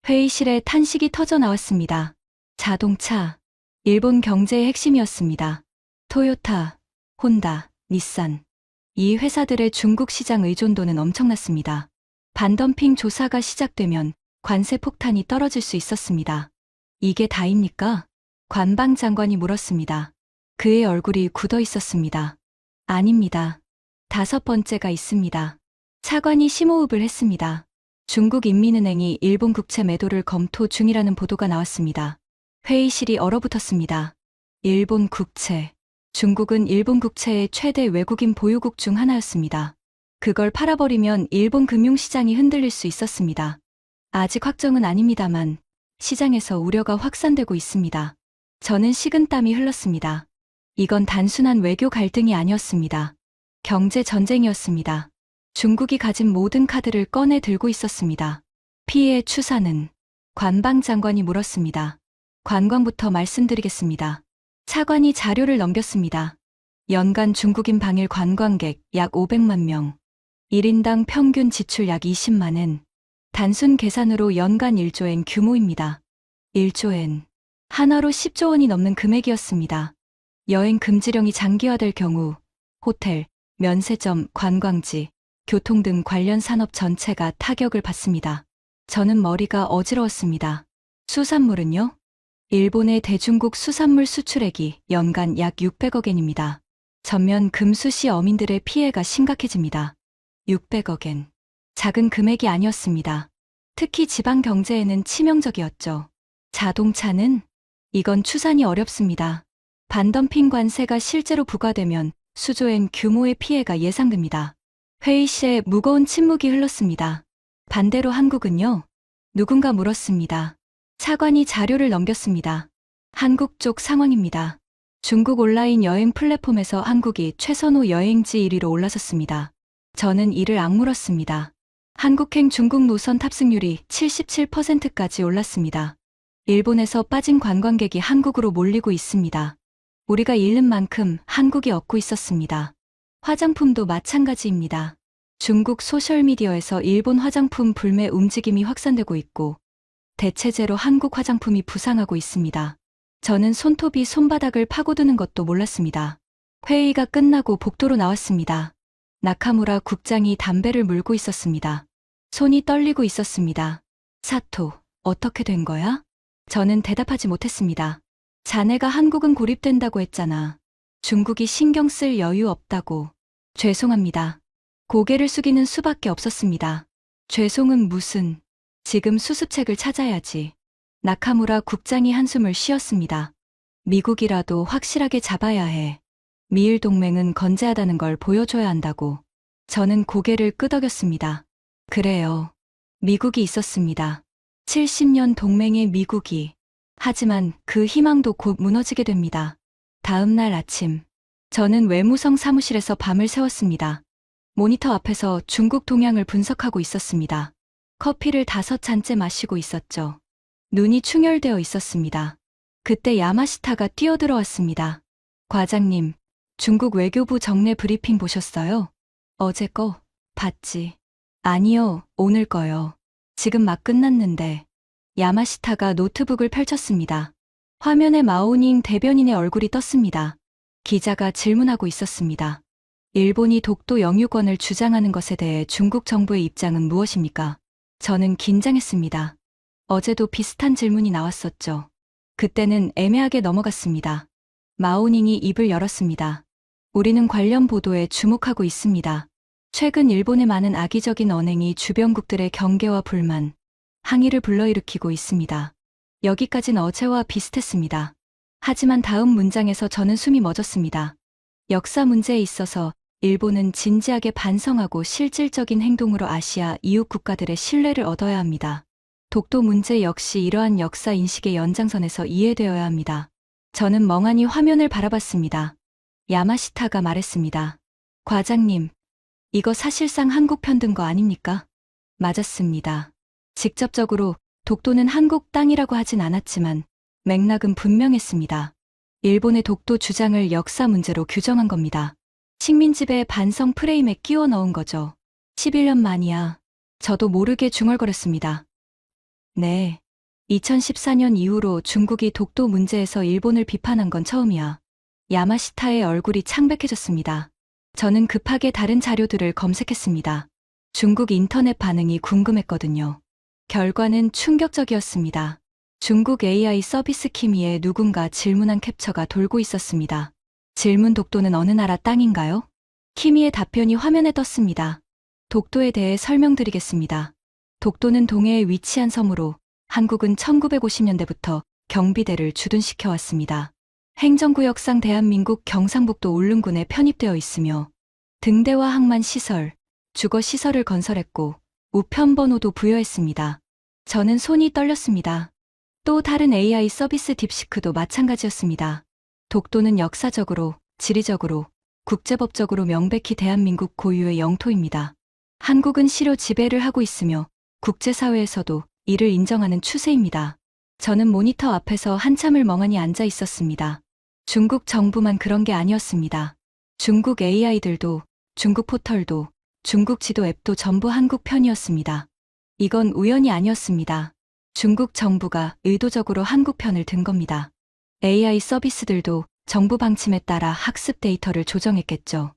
회의실에 탄식이 터져 나왔습니다. 자동차, 일본 경제의 핵심이었습니다. 토요타, 혼다, 닛산. 이 회사들의 중국 시장 의존도는 엄청났습니다. 반덤핑 조사가 시작되면 관세 폭탄이 떨어질 수 있었습니다. 이게 다입니까? 관방장관이 물었습니다. 그의 얼굴이 굳어 있었습니다. 아닙니다. 다섯 번째가 있습니다. 차관이 심호흡을 했습니다. 중국인민은행이 일본 국채 매도를 검토 중이라는 보도가 나왔습니다. 회의실이 얼어붙었습니다. 일본 국채. 중국은 일본 국채의 최대 외국인 보유국 중 하나였습니다. 그걸 팔아버리면 일본 금융시장이 흔들릴 수 있었습니다. 아직 확정은 아닙니다만 시장에서 우려가 확산되고 있습니다. 저는 식은땀이 흘렀습니다. 이건 단순한 외교 갈등이 아니었습니다. 경제 전쟁이었습니다. 중국이 가진 모든 카드를 꺼내 들고 있었습니다. 피해의 추산은? 관방장관이 물었습니다. 관광부터 말씀드리겠습니다. 차관이 자료를 넘겼습니다. 연간 중국인 방일 관광객 약 500만 명. 1인당 평균 지출 약 20만엔. 단순 계산으로 연간 1조엔 규모입니다. 1조엔. 한화로 10조 원이 넘는 금액이었습니다. 여행 금지령이 장기화될 경우 호텔, 면세점, 관광지, 교통 등 관련 산업 전체가 타격을 받습니다. 저는 머리가 어지러웠습니다. 수산물은요? 일본의 대중국 수산물 수출액이 연간 약 600억엔입니다. 전면 금수시 어민들의 피해가 심각해집니다. 600억엔. 작은 금액이 아니었습니다. 특히 지방 경제에는 치명적이었죠. 자동차는? 이건 추산이 어렵습니다. 반덤핑 관세가 실제로 부과되면 수조엔 규모의 피해가 예상됩니다. 회의실에 무거운 침묵이 흘렀습니다. 반대로 한국은요? 누군가 물었습니다. 차관이 자료를 넘겼습니다. 한국 쪽 상황입니다. 중국 온라인 여행 플랫폼에서 한국이 최선호 여행지 1위로 올라섰습니다. 저는 이를 악물었습니다. 한국행 중국 노선 탑승률이 77%까지 올랐습니다. 일본에서 빠진 관광객이 한국으로 몰리고 있습니다. 우리가 잃는 만큼 한국이 얻고 있었습니다. 화장품도 마찬가지입니다. 중국 소셜미디어에서 일본 화장품 불매 움직임이 확산되고 있고 대체제로 한국 화장품이 부상하고 있습니다. 저는 손톱이 손바닥을 파고드는 것도 몰랐습니다. 회의가 끝나고 복도로 나왔습니다. 나카무라 국장이 담배를 물고 있었습니다. 손이 떨리고 있었습니다. 사토, 어떻게 된 거야? 저는 대답하지 못했습니다. 자네가 한국은 고립된다고 했잖아. 중국이 신경 쓸 여유 없다고. 죄송합니다. 고개를 숙이는 수밖에 없었습니다. 죄송은 무슨. 지금 수습책을 찾아야지. 나카무라 국장이 한숨을 쉬었습니다. 미국이라도 확실하게 잡아야 해. 미일 동맹은 건재하다는 걸 보여줘야 한다고. 저는 고개를 끄덕였습니다. 그래요. 미국이 있었습니다. 70년 동맹의 미국이. 하지만 그 희망도 곧 무너지게 됩니다. 다음 날 아침, 저는 외무성 사무실에서 밤을 새웠습니다. 모니터 앞에서 중국 동향을 분석하고 있었습니다. 커피를 5잔째 마시고 있었죠. 눈이 충혈되어 있었습니다. 그때 야마시타가 뛰어들어왔습니다. 과장님, 중국 외교부 정례 브리핑 보셨어요? 어제 거? 봤지. 아니요, 오늘 거요. 지금 막 끝났는데. 야마시타가 노트북을 펼쳤습니다. 화면에 마오닝 대변인의 얼굴이 떴습니다. 기자가 질문하고 있었습니다. 일본이 독도 영유권을 주장하는 것에 대해 중국 정부의 입장은 무엇입니까? 저는 긴장했습니다. 어제도 비슷한 질문이 나왔었죠. 그때는 애매하게 넘어갔습니다. 마오닝이 입을 열었습니다. 우리는 관련 보도에 주목하고 있습니다. 최근 일본의 많은 악의적인 언행이 주변국들의 경계와 불만, 항의를 불러일으키고 있습니다. 여기까진 어제와 비슷했습니다. 하지만 다음 문장에서 저는 숨이 멎었습니다. 역사 문제에 있어서 일본은 진지하게 반성하고 실질적인 행동으로 아시아 이웃 국가들의 신뢰를 얻어야 합니다. 독도 문제 역시 이러한 역사 인식의 연장선에서 이해되어야 합니다. 저는 멍하니 화면을 바라봤습니다. 야마시타가 말했습니다. 과장님, 이거 사실상 한국 편든 거 아닙니까? 맞았습니다. 직접적으로 독도는 한국 땅이라고 하진 않았지만 맥락은 분명했습니다. 일본의 독도 주장을 역사 문제로 규정한 겁니다. 식민지배 반성 프레임에 끼워 넣은 거죠. 11년 만이야. 저도 모르게 중얼거렸습니다. 네. 2014년 이후로 중국이 독도 문제에서 일본을 비판한 건 처음이야. 야마시타의 얼굴이 창백해졌습니다. 저는 급하게 다른 자료들을 검색했습니다. 중국 인터넷 반응이 궁금했거든요. 결과는 충격적이었습니다. 중국 AI 서비스 키미에 누군가 질문한 캡처가 돌고 있었습니다. 질문 독도는 어느 나라 땅인가요? 키미의 답변이 화면에 떴습니다. 독도에 대해 설명드리겠습니다. 독도는 동해에 위치한 섬으로 한국은 1950년대부터 경비대를 주둔시켜 왔습니다. 행정구역상 대한민국 경상북도 울릉군에 편입되어 있으며 등대와 항만 시설, 주거 시설을 건설했고 우편번호도 부여했습니다. 저는 손이 떨렸습니다. 또 다른 AI 서비스 딥시크도 마찬가지였습니다. 독도는 역사적으로, 지리적으로, 국제법적으로 명백히 대한민국 고유의 영토입니다. 한국은 실효 지배를 하고 있으며 국제사회에서도 이를 인정하는 추세입니다. 저는 모니터 앞에서 한참을 멍하니 앉아 있었습니다. 중국 정부만 그런 게 아니었습니다. 중국 AI들도, 중국 포털도, 중국 지도 앱도 전부 한국 편이었습니다. 이건 우연이 아니었습니다. 중국 정부가 의도적으로 한국 편을 든 겁니다. AI 서비스들도 정부 방침에 따라 학습 데이터를 조정했겠죠.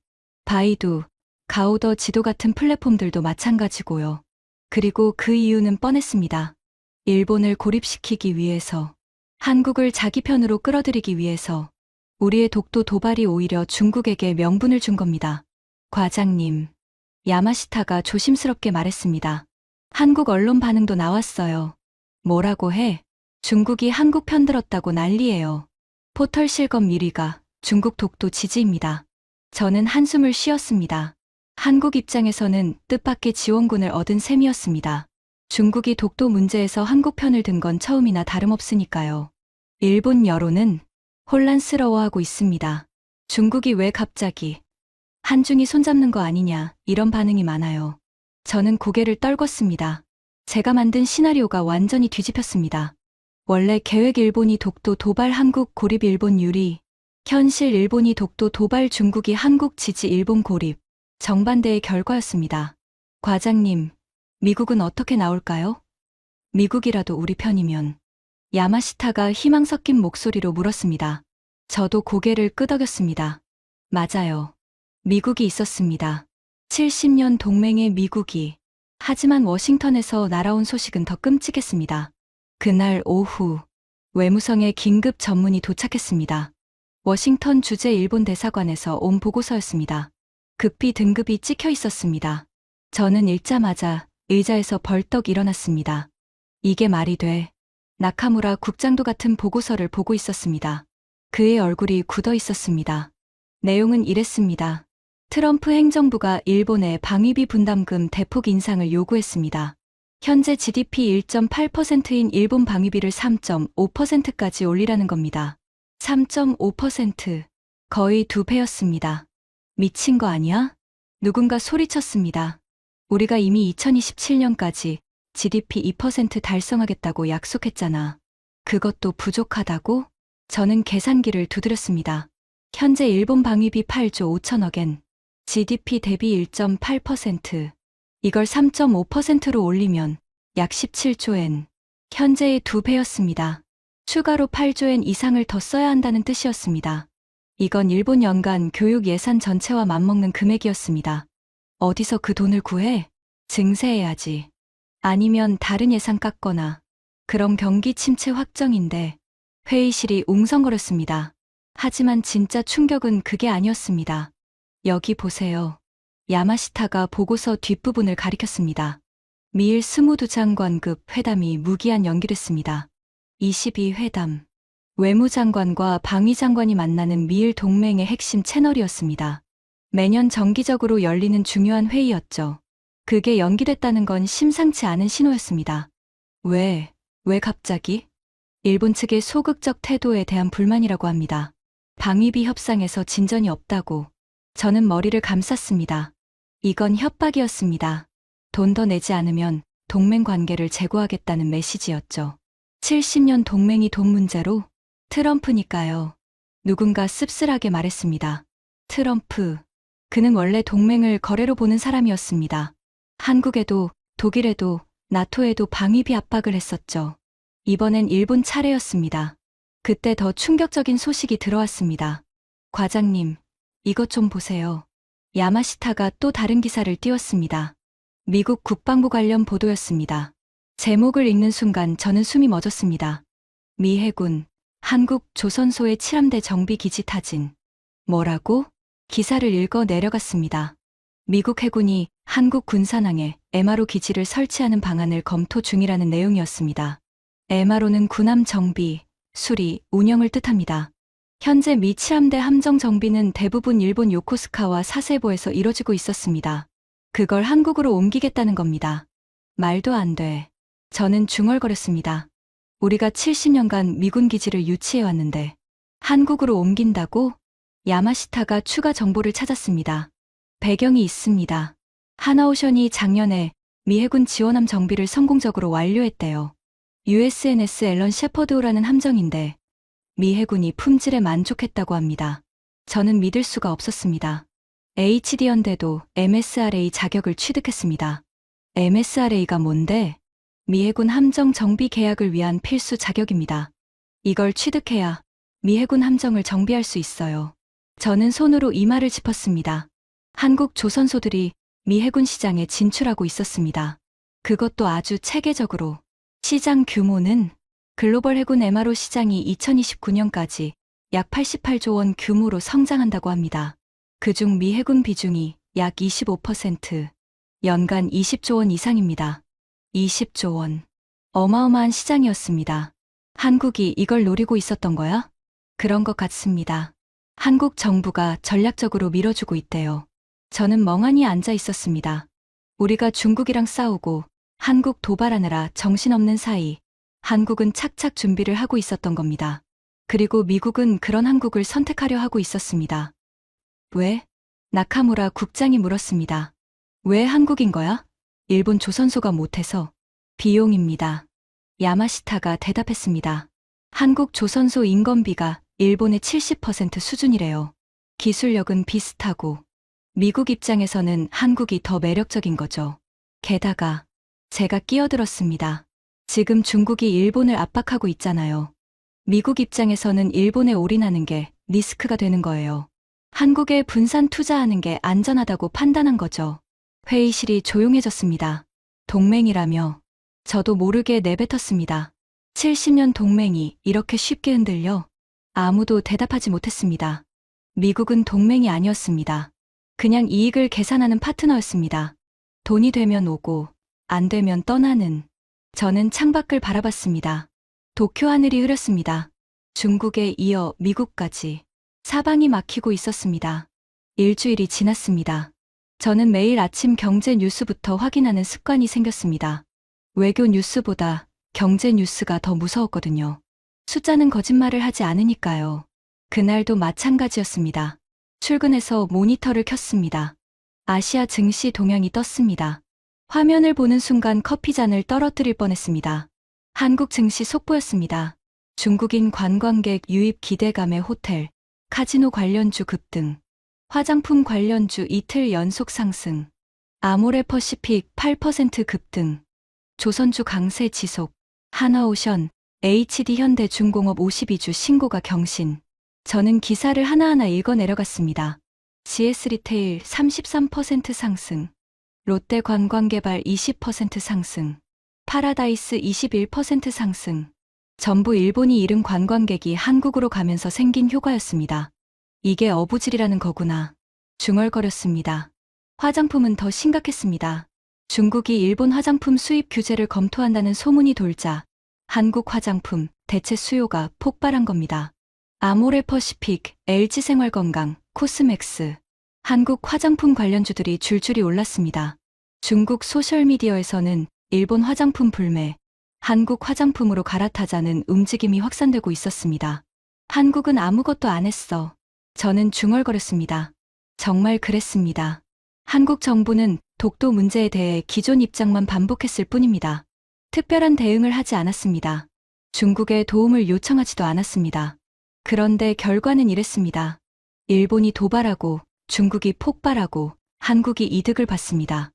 바이두, 가오더 지도 같은 플랫폼들도 마찬가지고요. 그리고 그 이유는 뻔했습니다. 일본을 고립시키기 위해서, 한국을 자기 편으로 끌어들이기 위해서, 우리의 독도 도발이 오히려 중국에게 명분을 준 겁니다. 과장님, 야마시타가 조심스럽게 말했습니다. 한국 언론 반응도 나왔어요. 뭐라고 해? 중국이 한국 편들었다고 난리예요. 포털 실검 1위가 중국 독도 지지입니다. 저는 한숨을 쉬었습니다. 한국 입장에서는 뜻밖의 지원군을 얻은 셈이었습니다. 중국이 독도 문제에서 한국 편을 든 건 처음이나 다름없으니까요. 일본 여론은 혼란스러워하고 있습니다. 중국이 왜 갑자기 한중이 손잡는 거 아니냐, 이런 반응이 많아요. 저는 고개를 떨궜습니다. 제가 만든 시나리오가 완전히 뒤집혔습니다. 원래 계획 일본이 독도 도발 한국 고립 일본 유리, 현실 일본이 독도 도발 중국이 한국 지지 일본 고립, 정반대의 결과였습니다. 과장님, 미국은 어떻게 나올까요? 미국이라도 우리 편이면. 야마시타가 희망 섞인 목소리로 물었습니다. 저도 고개를 끄덕였습니다. 맞아요. 미국이 있었습니다. 70년 동맹의 미국이. 하지만 워싱턴에서 날아온 소식은 더 끔찍했습니다. 그날 오후, 외무성에 긴급 전문이 도착했습니다. 워싱턴 주재 일본 대사관에서 온 보고서였습니다. 급히 등급이 찍혀 있었습니다. 저는 읽자마자 의자에서 벌떡 일어났습니다. 이게 말이 돼. 나카무라 국장도 같은 보고서를 보고 있었습니다. 그의 얼굴이 굳어 있었습니다. 내용은 이랬습니다. 트럼프 행정부가 일본의 방위비 분담금 대폭 인상을 요구했습니다. 현재 GDP 1.8%인 일본 방위비를 3.5%까지 올리라는 겁니다. 3.5%. 거의 2배였습니다. 미친 거 아니야? 누군가 소리쳤습니다. 우리가 이미 2027년까지 GDP 2% 달성하겠다고 약속했잖아. 그것도 부족하다고? 저는 계산기를 두드렸습니다. 현재 일본 방위비 8조 5천억엔, GDP 대비 1.8%. 이걸 3.5%로 올리면 약 17조엔, 현재의 2배였습니다. 추가로 8조엔 이상을 더 써야 한다는 뜻이었습니다. 이건 일본 연간 교육 예산 전체와 맞먹는 금액이었습니다. 어디서 그 돈을 구해? 증세해야지. 아니면 다른 예산 깎거나. 그럼 경기 침체 확정인데. 회의실이 웅성거렸습니다. 하지만 진짜 충격은 그게 아니었습니다. 여기 보세요. 야마시타가 보고서 뒷부분을 가리켰습니다. 미일 스무드 장관급 회담이 무기한 연기됐습니다. 22회담. 외무장관과 방위장관이 만나는 미일 동맹의 핵심 채널이었습니다. 매년 정기적으로 열리는 중요한 회의였죠. 그게 연기됐다는 건 심상치 않은 신호였습니다. 왜 갑자기? 일본 측의 소극적 태도에 대한 불만이라고 합니다. 방위비 협상에서 진전이 없다고. 저는 머리를 감쌌습니다. 이건 협박이었습니다. 돈 더 내지 않으면 동맹 관계를 재고하겠다는 메시지였죠. 70년 동맹이 돈 문제로? 트럼프니까요. 누군가 씁쓸하게 말했습니다. 트럼프. 그는 원래 동맹을 거래로 보는 사람이었습니다. 한국에도, 독일에도, 나토에도 방위비 압박을 했었죠. 이번엔 일본 차례였습니다. 그때 더 충격적인 소식이 들어왔습니다. 과장님, 이것 좀 보세요. 야마시타가 또 다른 기사를 띄웠습니다. 미국 국방부 관련 보도였습니다. 제목을 읽는 순간 저는 숨이 멎었습니다. 미 해군, 한국 조선소의 칠함대 정비 기지 타진. 뭐라고? 기사를 읽어 내려갔습니다. 미국 해군이 한국 군산항에 MRO 기지를 설치하는 방안을 검토 중이라는 내용이었습니다. MRO는 군함 정비, 수리, 운영을 뜻합니다. 현재 미 칠함대 함정 정비는 대부분 일본 요코스카와 사세보에서 이뤄지고 있었습니다. 그걸 한국으로 옮기겠다는 겁니다. 말도 안 돼. 저는 중얼거렸습니다. 우리가 70년간 미군 기지를 유치해왔는데 한국으로 옮긴다고? 야마시타가 추가 정보를 찾았습니다. 배경이 있습니다. 하나오션이 작년에 미 해군 지원함 정비를 성공적으로 완료했대요. USNS 앨런 셰퍼드호라는 함정인데 미 해군이 품질에 만족했다고 합니다. 저는 믿을 수가 없었습니다. HD연대도 MSRA 자격을 취득했습니다. MSRA가 뭔데? 미 해군 함정 정비 계약을 위한 필수 자격입니다. 이걸 취득해야 미 해군 함정을 정비할 수 있어요. 저는 손으로 이마를 짚었습니다. 한국 조선소들이 미 해군 시장에 진출하고 있었습니다. 그것도 아주 체계적으로. 시장 규모는 글로벌 해군 MRO 시장이 2029년까지 약 88조 원 규모로 성장한다고 합니다. 그중 미 해군 비중이 약 25%, 연간 20조 원 이상입니다. 20조 원. 어마어마한 시장이었습니다. 한국이 이걸 노리고 있었던 거야? 그런 것 같습니다. 한국 정부가 전략적으로 밀어주고 있대요. 저는 멍하니 앉아 있었습니다. 우리가 중국이랑 싸우고 한국 도발하느라 정신없는 사이 한국은 착착 준비를 하고 있었던 겁니다. 그리고 미국은 그런 한국을 선택하려 하고 있었습니다. 왜? 나카무라 국장이 물었습니다. 왜 한국인 거야? 일본 조선소가 못해서. 비용입니다. 야마시타가 대답했습니다. 한국 조선소 인건비가 일본의 70% 수준이래요. 기술력은 비슷하고 미국 입장에서는 한국이 더 매력적인 거죠. 게다가 제가 끼어들었습니다. 지금 중국이 일본을 압박하고 있잖아요. 미국 입장에서는 일본에 올인하는 게 리스크가 되는 거예요. 한국에 분산 투자하는 게 안전하다고 판단한 거죠. 회의실이 조용해졌습니다. 동맹이라며 저도 모르게 내뱉었습니다. 70년 동맹이 이렇게 쉽게 흔들려? 아무도 대답하지 못했습니다. 미국은 동맹이 아니었습니다. 그냥 이익을 계산하는 파트너였습니다. 돈이 되면 오고 안 되면 떠나는. 저는 창밖을 바라봤습니다. 도쿄 하늘이 흐렸습니다. 중국에 이어 미국까지 사방이 막히고 있었습니다. 일주일이 지났습니다. 저는 매일 아침 경제 뉴스부터 확인하는 습관이 생겼습니다. 외교 뉴스보다 경제 뉴스가 더 무서웠거든요. 숫자는 거짓말을 하지 않으니까요. 그날도 마찬가지였습니다. 출근해서 모니터를 켰습니다. 아시아 증시 동향이 떴습니다. 화면을 보는 순간 커피잔을 떨어뜨릴 뻔했습니다. 한국 증시 속보였습니다. 중국인 관광객 유입 기대감에 호텔, 카지노 관련주 급등, 화장품 관련주 이틀 연속 상승, 아모레 퍼시픽 8% 급등, 조선주 강세 지속, 하나오션, HD현대중공업 52주 신고가 경신. 저는 기사를 하나하나 읽어 내려갔습니다. GS리테일 33% 상승, 롯데관광개발 20% 상승, 파라다이스 21% 상승. 전부 일본이 잃은 관광객이 한국으로 가면서 생긴 효과였습니다. 이게 어부질이라는 거구나. 중얼거렸습니다. 화장품은 더 심각했습니다. 중국이 일본 화장품 수입 규제를 검토한다는 소문이 돌자 한국 화장품 대체 수요가 폭발한 겁니다. 아모레 퍼시픽, LG생활건강, 코스맥스, 한국 화장품 관련주들이 줄줄이 올랐습니다. 중국 소셜미디어에서는 일본 화장품 불매, 한국 화장품으로 갈아타자는 움직임이 확산되고 있었습니다. 한국은 아무것도 안 했어. 저는 중얼거렸습니다. 정말 그랬습니다. 한국 정부는 독도 문제에 대해 기존 입장만 반복했을 뿐입니다. 특별한 대응을 하지 않았습니다. 중국에 도움을 요청하지도 않았습니다. 그런데 결과는 이랬습니다. 일본이 도발하고 중국이 폭발하고 한국이 이득을 봤습니다.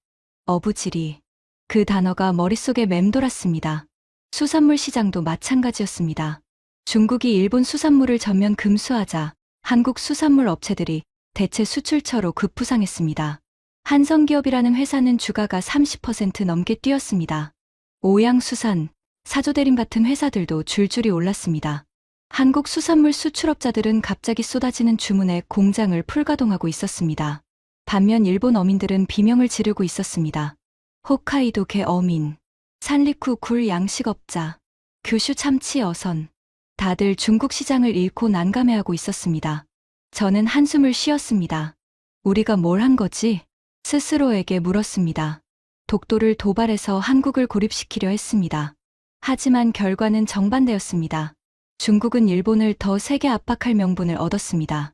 어부지리. 그 단어가 머릿속에 맴돌았습니다. 수산물 시장도 마찬가지였습니다. 중국이 일본 수산물을 전면 금수하자 한국 수산물 업체들이 대체 수출처로 급부상했습니다. 한성기업이라는 회사는 주가가 30% 넘게 뛰었습니다. 오양수산, 사조대림 같은 회사들도 줄줄이 올랐습니다. 한국 수산물 수출업자들은 갑자기 쏟아지는 주문에 공장을 풀가동하고 있었습니다. 반면 일본 어민들은 비명을 지르고 있었습니다. 홋카이도 개 어민, 산리쿠 굴 양식업자, 규슈 참치 어선. 다들 중국 시장을 잃고 난감해하고 있었습니다. 저는 한숨을 쉬었습니다. 우리가 뭘 한 거지? 스스로에게 물었습니다. 독도를 도발해서 한국을 고립시키려 했습니다. 하지만 결과는 정반대였습니다. 중국은 일본을 더 세게 압박할 명분을 얻었습니다.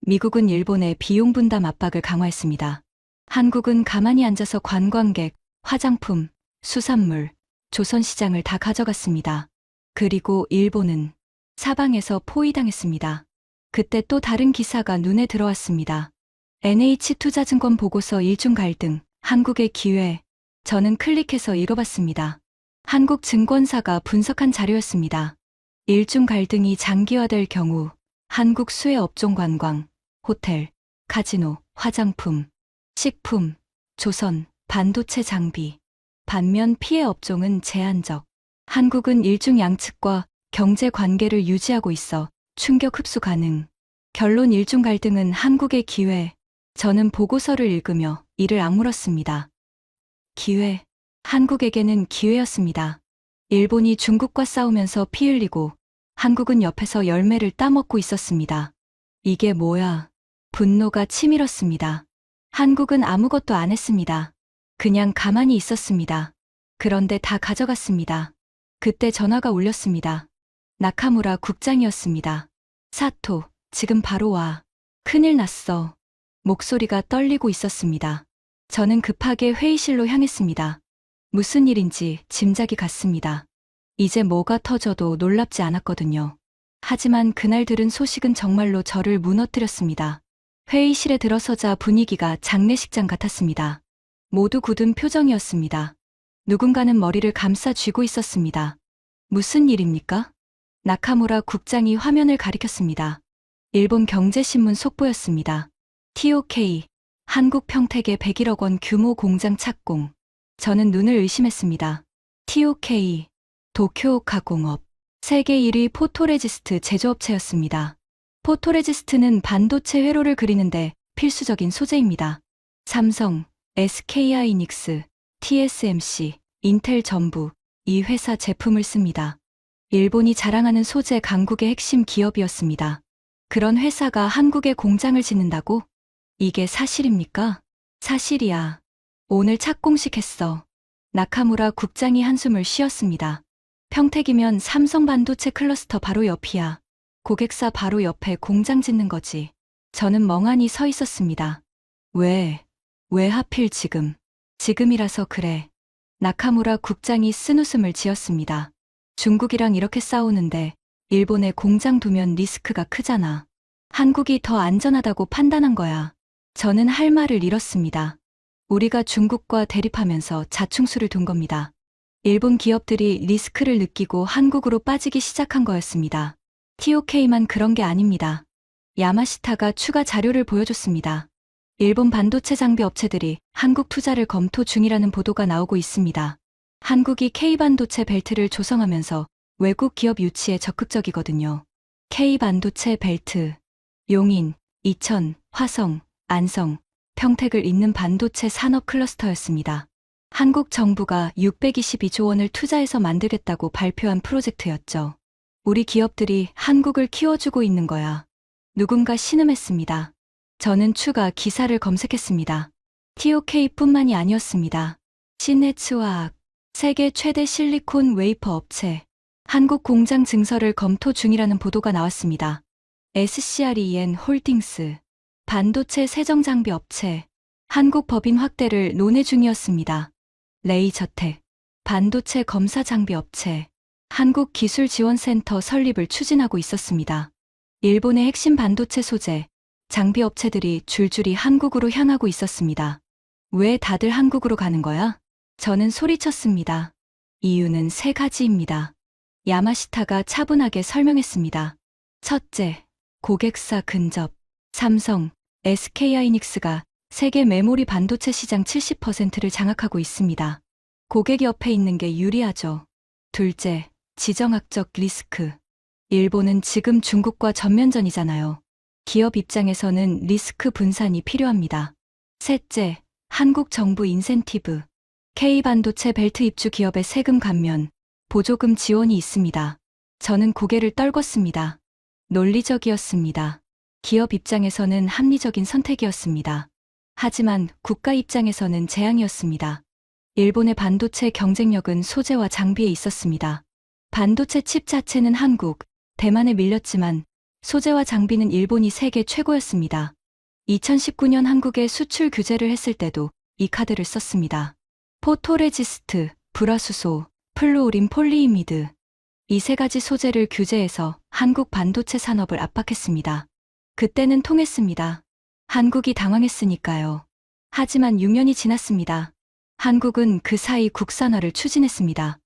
미국은 일본의 비용 분담 압박을 강화했습니다. 한국은 가만히 앉아서 관광객, 화장품, 수산물, 조선시장을 다 가져갔습니다. 그리고 일본은 사방에서 포위당했습니다. 그때 또 다른 기사가 눈에 들어왔습니다. NH투자증권 보고서 일중 갈등, 한국의 기회. 저는 클릭해서 읽어봤습니다. 한국 증권사가 분석한 자료였습니다. 일중 갈등이 장기화될 경우 한국 수혜 업종 관광, 호텔, 카지노, 화장품, 식품, 조선, 반도체 장비. 반면 피해 업종은 제한적. 한국은 일중 양측과 경제 관계를 유지하고 있어 충격 흡수 가능. 결론 일중 갈등은 한국의 기회. 저는 보고서를 읽으며 이를 악물었습니다. 기회. 한국에게는 기회였습니다. 일본이 중국과 싸우면서 피 흘리고 한국은 옆에서 열매를 따먹고 있었습니다. 이게 뭐야? 분노가 치밀었습니다. 한국은 아무것도 안 했습니다. 그냥 가만히 있었습니다. 그런데 다 가져갔습니다. 그때 전화가 울렸습니다. 나카무라 국장이었습니다. 사토, 지금 바로 와. 큰일 났어. 목소리가 떨리고 있었습니다. 저는 급하게 회의실로 향했습니다. 무슨 일인지 짐작이 갔습니다. 이제 뭐가 터져도 놀랍지 않았거든요. 하지만 그날 들은 소식은 정말로 저를 무너뜨렸습니다. 회의실에 들어서자 분위기가 장례식장 같았습니다. 모두 굳은 표정이었습니다. 누군가는 머리를 감싸 쥐고 있었습니다. 무슨 일입니까? 나카무라 국장이 화면을 가리켰습니다. 일본 경제신문 속보였습니다. TOK, 한국 평택의 101억 원 규모 공장 착공. 저는 눈을 의심했습니다. TOK, 도쿄오카공업, 세계 1위 포토레지스트 제조업체였습니다. 포토레지스트는 반도체 회로를 그리는데 필수적인 소재입니다. 삼성, SK하이닉스, TSMC, 인텔 전부 이 회사 제품을 씁니다. 일본이 자랑하는 소재 강국의 핵심 기업이었습니다. 그런 회사가 한국에 공장을 짓는다고? 이게 사실입니까? 사실이야. 오늘 착공식 했어. 나카무라 국장이 한숨을 쉬었습니다. 평택이면 삼성 반도체 클러스터 바로 옆이야. 고객사 바로 옆에 공장 짓는 거지. 저는 멍하니 서 있었습니다. 왜 하필 지금? 지금이라서 그래. 나카무라 국장이 쓴웃음을 지었습니다. 중국이랑 이렇게 싸우는데 일본에 공장 두면 리스크가 크잖아. 한국이 더 안전하다고 판단한 거야. 저는 할 말을 잃었습니다. 우리가 중국과 대립하면서 자충수를 둔 겁니다. 일본 기업들이 리스크를 느끼고 한국으로 빠지기 시작한 거였습니다. TOK만 그런 게 아닙니다. 야마시타가 추가 자료를 보여줬습니다. 일본 반도체 장비 업체들이 한국 투자를 검토 중이라는 보도가 나오고 있습니다. 한국이 K반도체 벨트를 조성하면서 외국 기업 유치에 적극적이거든요. K반도체 벨트, 용인, 이천, 화성, 안성, 평택을 잇는 반도체 산업 클러스터였습니다. 한국 정부가 622조 원을 투자해서 만들겠다고 발표한 프로젝트였죠. 우리 기업들이 한국을 키워주고 있는 거야. 누군가 신음했습니다. 저는 추가 기사를 검색했습니다. TOK뿐만이 아니었습니다. 신네츠화학, 세계 최대 실리콘 웨이퍼 업체, 한국 공장 증설을 검토 중이라는 보도가 나왔습니다. SCREN 홀딩스, 반도체 세정장비 업체, 한국 법인 확대를 논의 중이었습니다. 레이저텍, 반도체 검사 장비 업체, 한국기술지원센터 설립을 추진하고 있었습니다. 일본의 핵심 반도체 소재, 장비 업체들이 줄줄이 한국으로 향하고 있었습니다. 왜 다들 한국으로 가는 거야? 저는 소리쳤습니다. 이유는 세 가지입니다. 야마시타가 차분하게 설명했습니다. 첫째, 고객사 근접. 삼성, SK하이닉스가 세계 메모리 반도체 시장 70%를 장악하고 있습니다. 고객 옆에 있는 게 유리하죠. 둘째, 지정학적 리스크. 일본은 지금 중국과 전면전이잖아요. 기업 입장에서는 리스크 분산이 필요합니다. 셋째, 한국 정부 인센티브. K반도체 벨트 입주 기업의 세금 감면, 보조금 지원이 있습니다. 저는 고개를 떨궜습니다. 논리적이었습니다. 기업 입장에서는 합리적인 선택이었습니다. 하지만 국가 입장에서는 재앙이었습니다. 일본의 반도체 경쟁력은 소재와 장비에 있었습니다. 반도체 칩 자체는 한국, 대만에 밀렸지만 소재와 장비는 일본이 세계 최고였습니다. 2019년 한국에 수출 규제를 했을 때도 이 카드를 썼습니다. 포토레지스트, 불화수소, 플루오린 폴리이미드. 이 세 가지 소재를 규제해서 한국 반도체 산업을 압박했습니다. 그때는 통했습니다. 한국이 당황했으니까요. 하지만 6년이 지났습니다. 한국은 그 사이 국산화를 추진했습니다.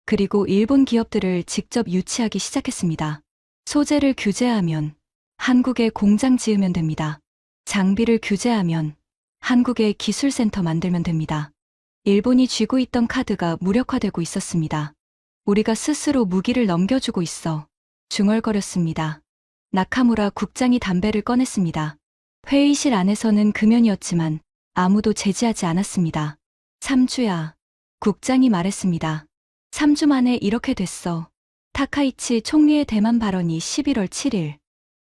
그리고 일본 기업들을 직접 유치하기 시작했습니다. 소재를 규제하면 한국에 공장 지으면 됩니다. 장비를 규제하면 한국에 기술센터 만들면 됩니다. 일본이 쥐고 있던 카드가 무력화되고 있었습니다. 우리가 스스로 무기를 넘겨주고 있어. 중얼거렸습니다. 나카무라 국장이 담배를 꺼냈습니다. 회의실 안에서는 금연이었지만 아무도 제지하지 않았습니다. 3주야. 국장이 말했습니다. 3주 만에 이렇게 됐어. 타카이치 총리의 대만 발언이 11월 7일.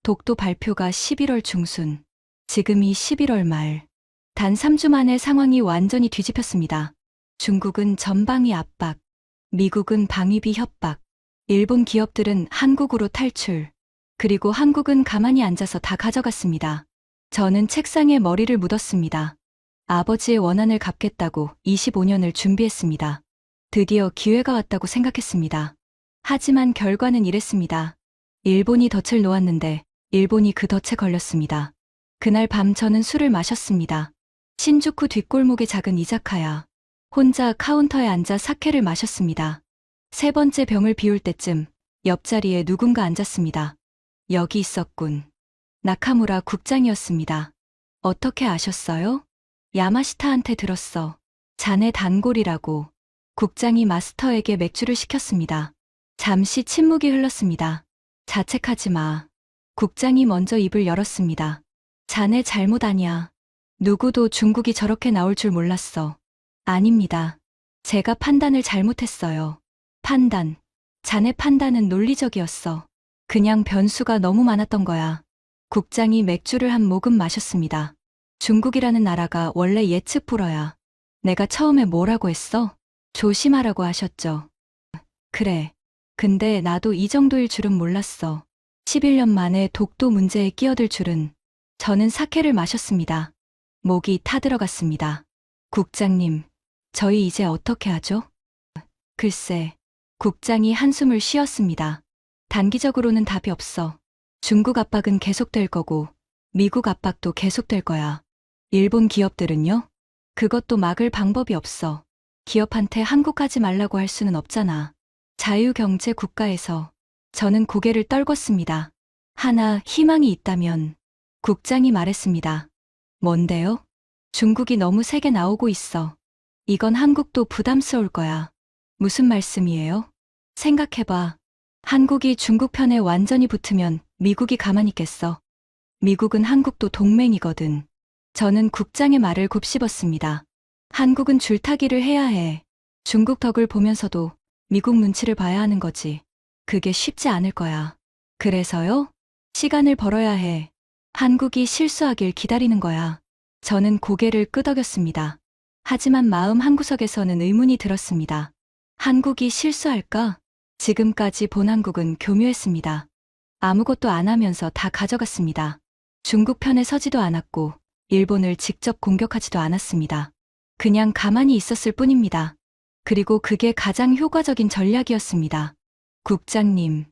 독도 발표가 11월 중순. 지금이 11월 말. 단 3주 만에 상황이 완전히 뒤집혔습니다. 중국은 전방위 압박, 미국은 방위비 협박, 일본 기업들은 한국으로 탈출, 그리고 한국은 가만히 앉아서 다 가져갔습니다. 저는 책상에 머리를 묻었습니다. 아버지의 원한을 갚겠다고 25년을 준비했습니다. 드디어 기회가 왔다고 생각했습니다. 하지만 결과는 이랬습니다. 일본이 덫을 놓았는데 일본이 그 덫에 걸렸습니다. 그날 밤 저는 술을 마셨습니다. 신주쿠 뒷골목의 작은 이자카야. 혼자 카운터에 앉아 사케를 마셨습니다. 세 번째 병을 비울 때쯤 옆자리에 누군가 앉았습니다. 여기 있었군. 나카무라 국장이었습니다. 어떻게 아셨어요? 야마시타한테 들었어. 자네 단골이라고. 국장이 마스터에게 맥주를 시켰습니다. 잠시 침묵이 흘렀습니다. 자책하지 마. 국장이 먼저 입을 열었습니다. 자네 잘못 아니야. 누구도 중국이 저렇게 나올 줄 몰랐어. 아닙니다. 제가 판단을 잘못했어요. 판단. 자네 판단은 논리적이었어. 그냥 변수가 너무 많았던 거야. 국장이 맥주를 한 모금 마셨습니다. 중국이라는 나라가 원래 예측 불허야. 내가 처음에 뭐라고 했어? 조심하라고 하셨죠. 그래. 근데 나도 이 정도일 줄은 몰랐어. 11년 만에 독도 문제에 끼어들 줄은. 저는 사케를 마셨습니다. 목이 타들어갔습니다. 국장님, 저희 이제 어떻게 하죠? 글쎄, 국장이 한숨을 쉬었습니다. 단기적으로는 답이 없어. 중국 압박은 계속될 거고, 미국 압박도 계속될 거야. 일본 기업들은요? 그것도 막을 방법이 없어. 기업한테 한국하지 말라고 할 수는 없잖아. 자유경제 국가에서. 저는 고개를 떨궜습니다. 하나 희망이 있다면. 국장이 말했습니다. 뭔데요? 중국이 너무 세게 나오고 있어. 이건 한국도 부담스러울 거야. 무슨 말씀이에요? 생각해봐. 한국이 중국 편에 완전히 붙으면 미국이 가만히 있겠어. 미국은 한국도 동맹이거든. 저는 국장의 말을 곱씹었습니다. 한국은 줄타기를 해야 해. 중국 덕을 보면서도 미국 눈치를 봐야 하는 거지. 그게 쉽지 않을 거야. 그래서요? 시간을 벌어야 해. 한국이 실수하길 기다리는 거야. 저는 고개를 끄덕였습니다. 하지만 마음 한구석에서는 의문이 들었습니다. 한국이 실수할까? 지금까지 본 한국은 교묘했습니다. 아무것도 안 하면서 다 가져갔습니다. 중국 편에 서지도 않았고 일본을 직접 공격하지도 않았습니다. 그냥 가만히 있었을 뿐입니다. 그리고 그게 가장 효과적인 전략이었습니다. 국장님.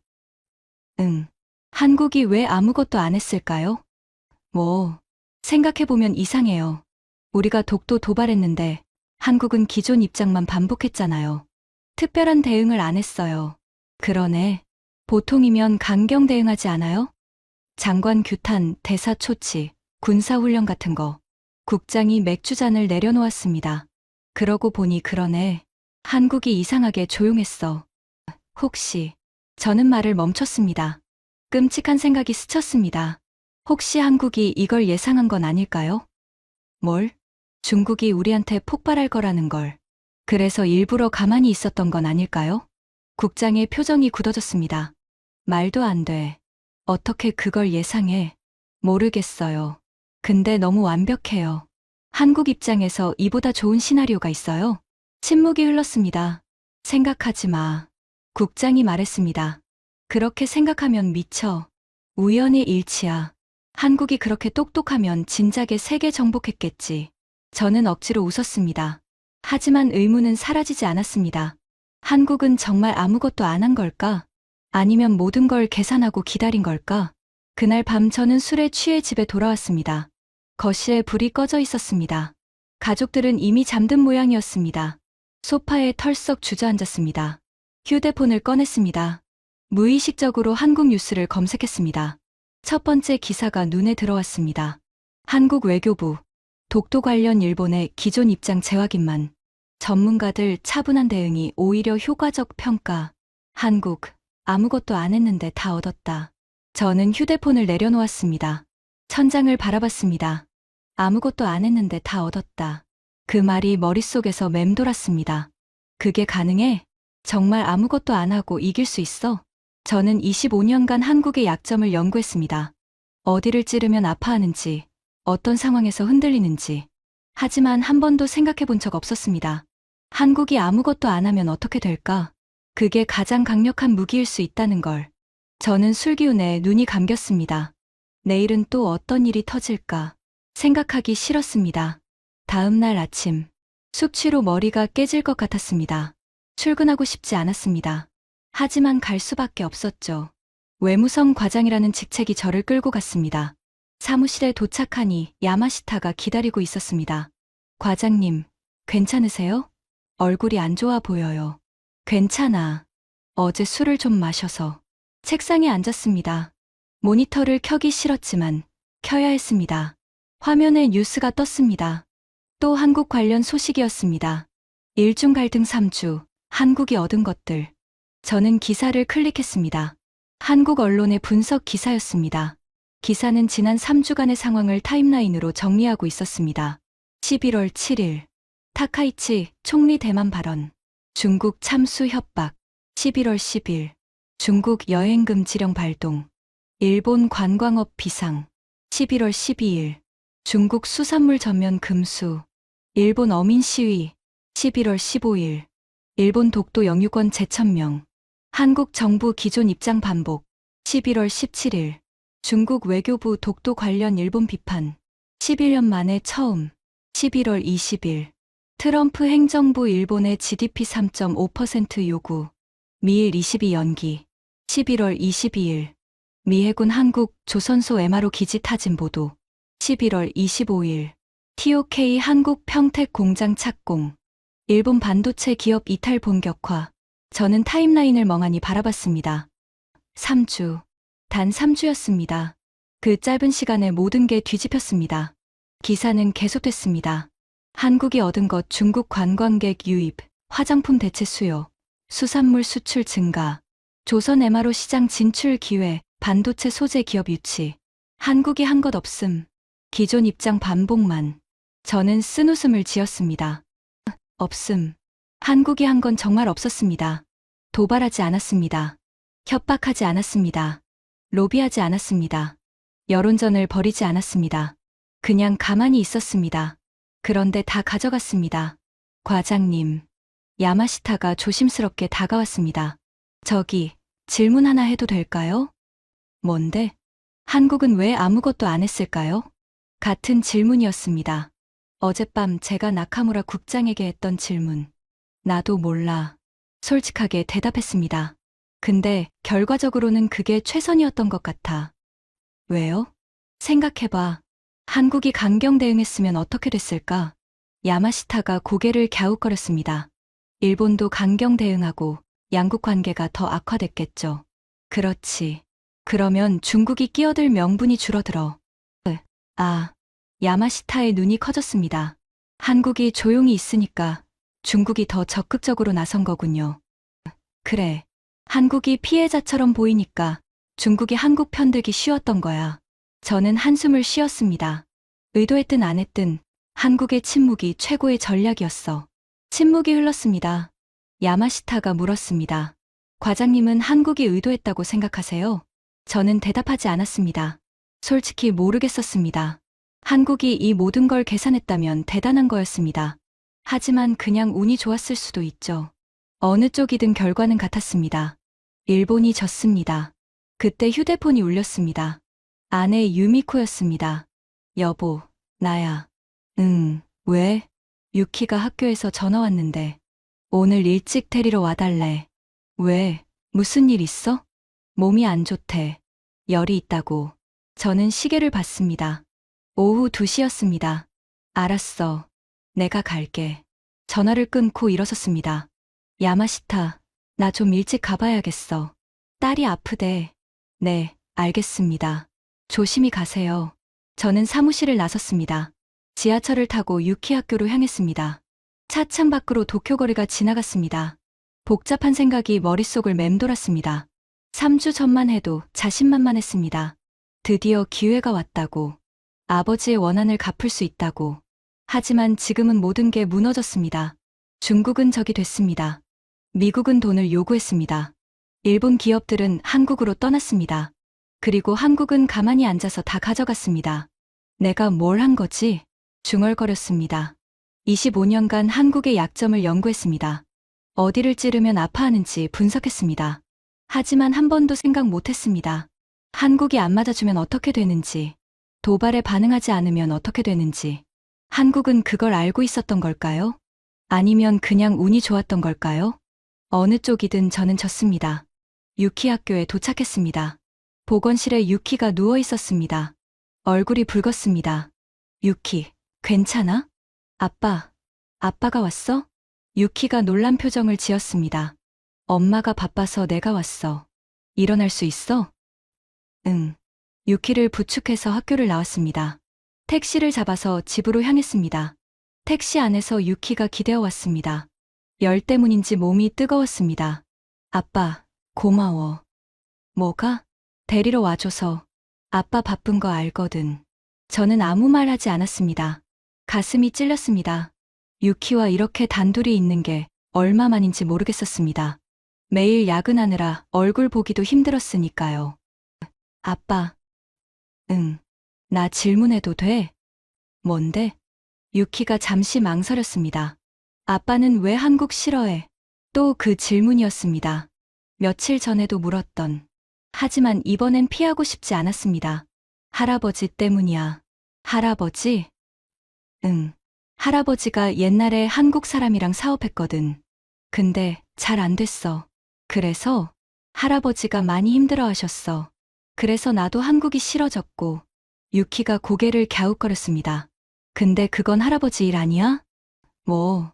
한국이 왜 아무것도 안 했을까요? 생각해보면 이상해요. 우리가 독도 도발했는데 한국은 기존 입장만 반복했잖아요. 특별한 대응을 안 했어요. 그러네. 보통이면 강경 대응하지 않아요? 장관 규탄, 대사 초치, 군사훈련 같은 거. 국장이 맥주잔을 내려놓았습니다. 그러고 보니 그러네. 한국이 이상하게 조용했어. 혹시, 저는 말을 멈췄습니다. 끔찍한 생각이 스쳤습니다. 혹시 한국이 이걸 예상한 건 아닐까요? 뭘? 중국이 우리한테 폭발할 거라는 걸. 그래서 일부러 가만히 있었던 건 아닐까요? 국장의 표정이 굳어졌습니다. 말도 안 돼. 어떻게 그걸 예상해? 모르겠어요. 근데 너무 완벽해요. 한국 입장에서 이보다 좋은 시나리오가 있어요? 침묵이 흘렀습니다. 생각하지 마. 국장이 말했습니다. 그렇게 생각하면 미쳐. 우연의 일치야. 한국이 그렇게 똑똑하면 진작에 세계 정복했겠지. 저는 억지로 웃었습니다. 하지만 의문은 사라지지 않았습니다. 한국은 정말 아무것도 안 한 걸까? 아니면 모든 걸 계산하고 기다린 걸까? 그날 밤 저는 술에 취해 집에 돌아왔습니다. 거실에 불이 꺼져 있었습니다. 가족들은 이미 잠든 모양이었습니다. 소파에 털썩 주저앉았습니다. 휴대폰을 꺼냈습니다. 무의식적으로 한국 뉴스를 검색했습니다. 첫 번째 기사가 눈에 들어왔습니다. 한국 외교부, 독도 관련 일본의 기존 입장 재확인만. 전문가들 차분한 대응이 오히려 효과적 평가. 한국, 아무것도 안 했는데 다 얻었다. 저는 휴대폰을 내려놓았습니다. 천장을 바라봤습니다. 아무것도 안 했는데 다 얻었다. 그 말이 머릿속에서 맴돌았습니다. 그게 가능해? 정말 아무것도 안 하고 이길 수 있어? 저는 25년간 한국의 약점을 연구했습니다. 어디를 찌르면 아파하는지, 어떤 상황에서 흔들리는지. 하지만 한 번도 생각해 본 적 없었습니다. 한국이 아무것도 안 하면 어떻게 될까? 그게 가장 강력한 무기일 수 있다는 걸. 저는 술기운에 눈이 감겼습니다. 내일은 또 어떤 일이 터질까? 생각하기 싫었습니다. 다음 날 아침, 숙취로 머리가 깨질 것 같았습니다. 출근하고 싶지 않았습니다. 하지만 갈 수밖에 없었죠. 외무성 과장이라는 직책이 저를 끌고 갔습니다. 사무실에 도착하니 야마시타가 기다리고 있었습니다. 과장님, 괜찮으세요? 얼굴이 안 좋아 보여요. 괜찮아. 어제 술을 좀 마셔서. 책상에 앉았습니다. 모니터를 켜기 싫었지만 켜야 했습니다. 화면에 뉴스가 떴습니다. 또 한국 관련 소식이었습니다. 일중 갈등 3주, 한국이 얻은 것들. 저는 기사를 클릭했습니다. 한국 언론의 분석 기사였습니다. 기사는 지난 3주간의 상황을 타임라인으로 정리하고 있었습니다. 11월 7일, 타카이치 총리 대만 발언. 중국 참수 협박. 11월 10일, 중국 여행금 지령 발동. 일본 관광업 비상. 11월 12일, 중국 수산물 전면 금수. 일본 어민 시위. 11월 15일, 일본 독도 영유권 재천명. 한국 정부 기존 입장 반복. 11월 17일, 중국 외교부 독도 관련 일본 비판. 11년 만에 처음. 11월 20일, 트럼프 행정부 일본의 GDP 3.5% 요구. 미일 22 연기. 11월 22일, 미 해군 한국 조선소 MRO 기지 타진 보도. 11월 25일, TOK 한국 평택 공장 착공. 일본 반도체 기업 이탈 본격화. 저는 타임라인을 멍하니 바라봤습니다. 3주. 단 3주였습니다. 그 짧은 시간에 모든 게 뒤집혔습니다. 기사는 계속됐습니다. 한국이 얻은 것 중국 관광객 유입, 화장품 대체 수요, 수산물 수출 증가, 조선 MRO 시장 진출 기회, 반도체 소재 기업 유치. 한국이 한 것 없음. 기존 입장 반복만. 저는 쓴웃음을 지었습니다. 없음. 한국이 한 건 정말 없었습니다. 도발하지 않았습니다. 협박하지 않았습니다. 로비하지 않았습니다. 여론전을 벌이지 않았습니다. 그냥 가만히 있었습니다. 그런데 다 가져갔습니다. 과장님. 야마시타가 조심스럽게 다가왔습니다. 저기, 질문 하나 해도 될까요? 뭔데? 한국은 왜 아무것도 안 했을까요? 같은 질문이었습니다. 어젯밤 제가 나카무라 국장에게 했던 질문. 나도 몰라. 솔직하게 대답했습니다. 근데 결과적으로는 그게 최선이었던 것 같아. 왜요? 생각해봐. 한국이 강경 대응했으면 어떻게 됐을까? 야마시타가 고개를 갸웃거렸습니다. 일본도 강경 대응하고 양국 관계가 더 악화됐겠죠. 그렇지. 그러면 중국이 끼어들 명분이 줄어들어. 야마시타의 눈이 커졌습니다. 한국이 조용히 있으니까 중국이 더 적극적으로 나선 거군요. 그래. 한국이 피해자처럼 보이니까 중국이 한국 편들기 쉬웠던 거야. 저는 한숨을 쉬었습니다. 의도했든 안 했든 한국의 침묵이 최고의 전략이었어. 침묵이 흘렀습니다. 야마시타가 물었습니다. 과장님은 한국이 의도했다고 생각하세요? 저는 대답하지 않았습니다. 솔직히 모르겠었습니다. 한국이 이 모든 걸 계산했다면 대단한 거였습니다. 하지만 그냥 운이 좋았을 수도 있죠. 어느 쪽이든 결과는 같았습니다. 일본이 졌습니다. 그때 휴대폰이 울렸습니다. 아내 유미코였습니다. 여보, 나야. 응, 왜? 유키가 학교에서 전화 왔는데. 오늘 일찍 데리러 와달래. 왜? 무슨 일 있어? 몸이 안 좋대. 열이 있다고. 저는 시계를 봤습니다. 오후 2시였습니다. 알았어. 내가 갈게. 전화를 끊고 일어섰습니다. 야마시타, 나 좀 일찍 가봐야겠어. 딸이 아프대. 네, 알겠습니다. 조심히 가세요. 저는 사무실을 나섰습니다. 지하철을 타고 유키 학교로 향했습니다. 차창 밖으로 도쿄거리가 지나갔습니다. 복잡한 생각이 머릿속을 맴돌았습니다. 3주 전만 해도 자신만만했습니다. 드디어 기회가 왔다고. 아버지의 원한을 갚을 수 있다고. 하지만 지금은 모든 게 무너졌습니다. 중국은 적이 됐습니다. 미국은 돈을 요구했습니다. 일본 기업들은 한국으로 떠났습니다. 그리고 한국은 가만히 앉아서 다 가져갔습니다. 내가 뭘 한 거지? 중얼거렸습니다. 25년간 한국의 약점을 연구했습니다. 어디를 찌르면 아파하는지 분석했습니다. 하지만 한 번도 생각 못했습니다. 한국이 안 맞아주면 어떻게 되는지, 도발에 반응하지 않으면 어떻게 되는지. 한국은 그걸 알고 있었던 걸까요? 아니면 그냥 운이 좋았던 걸까요? 어느 쪽이든 저는 졌습니다. 유키 학교에 도착했습니다. 보건실에 유키가 누워 있었습니다. 얼굴이 붉었습니다. 유키, 괜찮아? 아빠가 왔어? 유키가 놀란 표정을 지었습니다. 엄마가 바빠서 내가 왔어. 일어날 수 있어? 응. 유키를 부축해서 학교를 나왔습니다. 택시를 잡아서 집으로 향했습니다. 택시 안에서 유키가 기대어 왔습니다. 열 때문인지 몸이 뜨거웠습니다. 아빠, 고마워. 뭐가? 데리러 와줘서. 아빠 바쁜 거 알거든. 저는 아무 말 하지 않았습니다. 가슴이 찔렸습니다. 유키와 이렇게 단둘이 있는 게 얼마만인지 모르겠었습니다. 매일 야근하느라 얼굴 보기도 힘들었으니까요. 아빠. 응. 나 질문해도 돼? 뭔데? 유키가 잠시 망설였습니다. 아빠는 왜 한국 싫어해? 또 그 질문이었습니다. 며칠 전에도 물었던. 하지만 이번엔 피하고 싶지 않았습니다. 할아버지 때문이야. 할아버지? 응. 할아버지가 옛날에 한국 사람이랑 사업했거든. 근데 잘 안 됐어. 그래서 할아버지가 많이 힘들어 하셨어. 그래서 나도 한국이 싫어졌고. 유키가 고개를 갸웃거렸습니다. 근데 그건 할아버지 일 아니야? 뭐,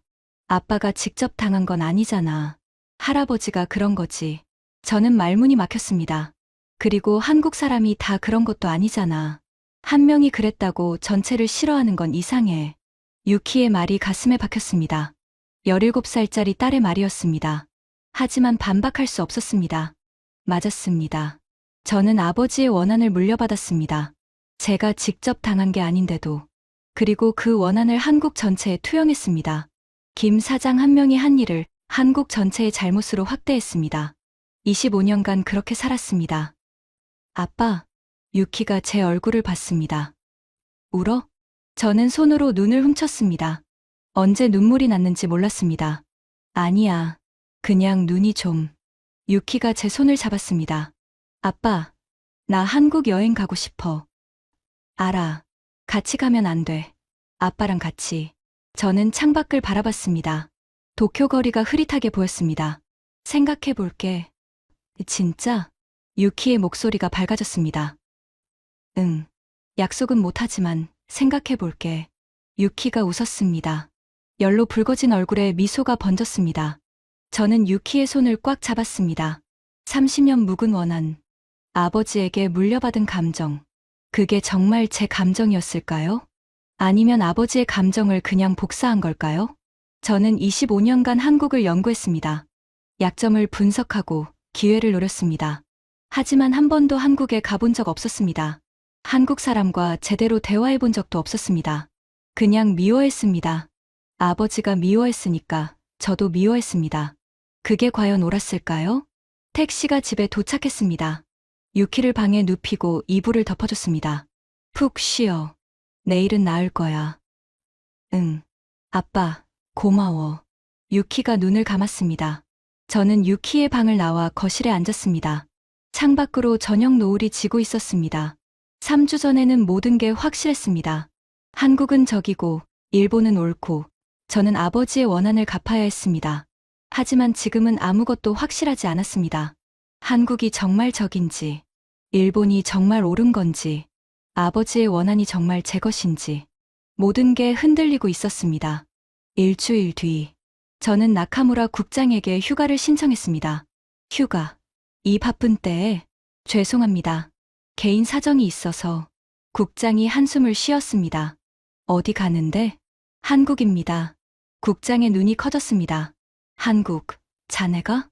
아빠가 직접 당한 건 아니잖아. 할아버지가 그런 거지. 저는 말문이 막혔습니다. 그리고 한국 사람이 다 그런 것도 아니잖아. 한 명이 그랬다고 전체를 싫어하는 건 이상해. 유키의 말이 가슴에 박혔습니다. 17살짜리 딸의 말이었습니다. 하지만 반박할 수 없었습니다. 맞았습니다. 저는 아버지의 원한을 물려받았습니다. 제가 직접 당한 게 아닌데도. 그리고 그 원한을 한국 전체에 투영했습니다. 김 사장 한 명이 한 일을 한국 전체의 잘못으로 확대했습니다. 25년간 그렇게 살았습니다. 아빠, 유키가 제 얼굴을 봤습니다. 울어? 저는 손으로 눈을 훔쳤습니다. 언제 눈물이 났는지 몰랐습니다. 아니야. 그냥 눈이 좀. 유키가 제 손을 잡았습니다. 아빠, 나 한국 여행 가고 싶어. 알아. 같이 가면 안 돼. 아빠랑 같이. 저는 창밖을 바라봤습니다. 도쿄 거리가 흐릿하게 보였습니다. 생각해 볼게. 진짜? 유키의 목소리가 밝아졌습니다. 응. 약속은 못하지만 생각해 볼게. 유키가 웃었습니다. 열로 붉어진 얼굴에 미소가 번졌습니다. 저는 유키의 손을 꽉 잡았습니다. 30년 묵은 원한. 아버지에게 물려받은 감정. 그게 정말 제 감정이었을까요? 아니면 아버지의 감정을 그냥 복사한 걸까요? 저는 25년간 한국을 연구했습니다. 약점을 분석하고 기회를 노렸습니다. 하지만 한 번도 한국에 가본 적 없었습니다. 한국 사람과 제대로 대화해 본 적도 없었습니다. 그냥 미워했습니다. 아버지가 미워했으니까 저도 미워했습니다. 그게 과연 옳았을까요? 택시가 집에 도착했습니다. 유키를 방에 눕히고 이불을 덮어줬습니다. 푹 쉬어. 내일은 나을 거야. 응. 아빠, 고마워. 유키가 눈을 감았습니다. 저는 유키의 방을 나와 거실에 앉았습니다. 창밖으로 저녁 노을이 지고 있었습니다. 3주 전에는 모든 게 확실했습니다. 한국은 적이고, 일본은 옳고, 저는 아버지의 원한을 갚아야 했습니다. 하지만 지금은 아무것도 확실하지 않았습니다. 한국이 정말 적인지, 일본이 정말 옳은 건지, 아버지의 원한이 정말 제 것인지, 모든 게 흔들리고 있었습니다. 일주일 뒤, 저는 나카무라 국장에게 휴가를 신청했습니다. 휴가. 이 바쁜 때에, 죄송합니다. 개인 사정이 있어서, 국장이 한숨을 쉬었습니다. 어디 가는데? 한국입니다. 국장의 눈이 커졌습니다. 한국, 자네가?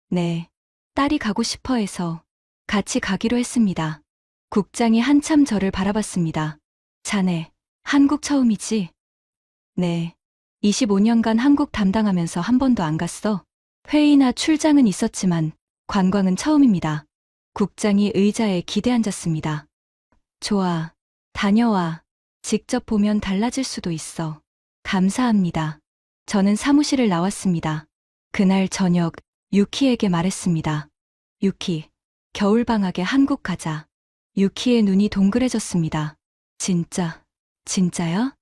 네, 딸이 가고 싶어 해서 같이 가기로 했습니다. 국장이 한참 저를 바라봤습니다. 자네, 한국 처음이지? 네, 25년간 한국 담당하면서 한 번도 안 갔어. 회의나 출장은 있었지만 관광은 처음입니다. 국장이 의자에 기대앉았습니다. 좋아, 다녀와. 직접 보면 달라질 수도 있어. 감사합니다. 저는 사무실을 나왔습니다. 그날 저녁 유키에게 말했습니다. 유키, 겨울방학에 한국 가자. 유키의 눈이 동그래졌습니다. 진짜야?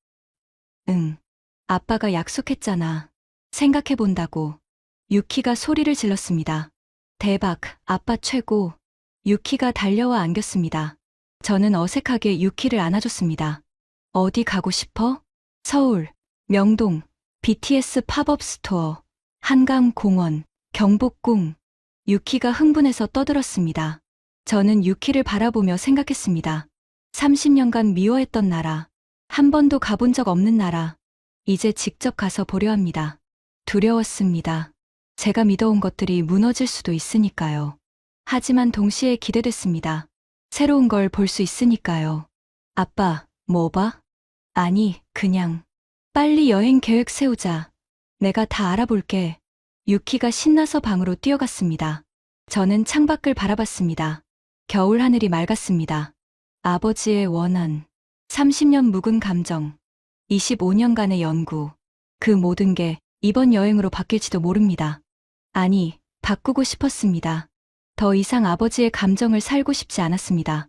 응. 아빠가 약속했잖아. 생각해본다고. 유키가 소리를 질렀습니다. 대박, 아빠 최고. 유키가 달려와 안겼습니다. 저는 어색하게 유키를 안아줬습니다. 어디 가고 싶어? 서울. 명동, BTS 팝업 스토어, 한강 공원, 경복궁. 유키가 흥분해서 떠들었습니다. 저는 유키를 바라보며 생각했습니다. 30년간 미워했던 나라, 한 번도 가본 적 없는 나라, 이제 직접 가서 보려 합니다. 두려웠습니다. 제가 믿어온 것들이 무너질 수도 있으니까요. 하지만 동시에 기대됐습니다. 새로운 걸 볼 수 있으니까요. 아빠, 뭐 봐? 아니, 그냥. 빨리 여행 계획 세우자. 내가 다 알아볼게. 유키가 신나서 방으로 뛰어갔습니다. 저는 창밖을 바라봤습니다. 겨울 하늘이 맑았습니다. 아버지의 원한, 30년 묵은 감정, 25년간의 연구, 그 모든 게 이번 여행으로 바뀔지도 모릅니다. 아니, 바꾸고 싶었습니다. 더 이상 아버지의 감정을 살고 싶지 않았습니다.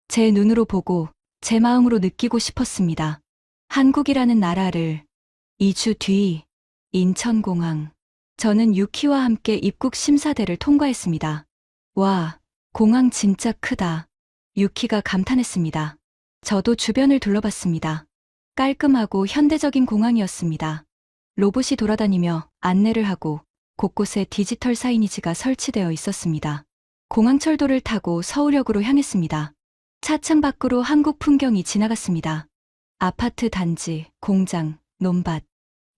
제 눈으로 보고 제 마음으로 느끼고 싶었습니다. 한국이라는 나라를. 2주 뒤, 인천공항. 저는 유키와 함께 입국 심사대를 통과했습니다. 와, 공항 진짜 크다. 유키가 감탄했습니다. 저도 주변을 둘러봤습니다. 깔끔하고 현대적인 공항이었습니다. 로봇이 돌아다니며 안내를 하고 곳곳에 디지털 사이니지가 설치되어 있었습니다. 공항철도를 타고 서울역으로 향했습니다. 차창 밖으로 한국 풍경이 지나갔습니다. 아파트 단지, 공장, 논밭.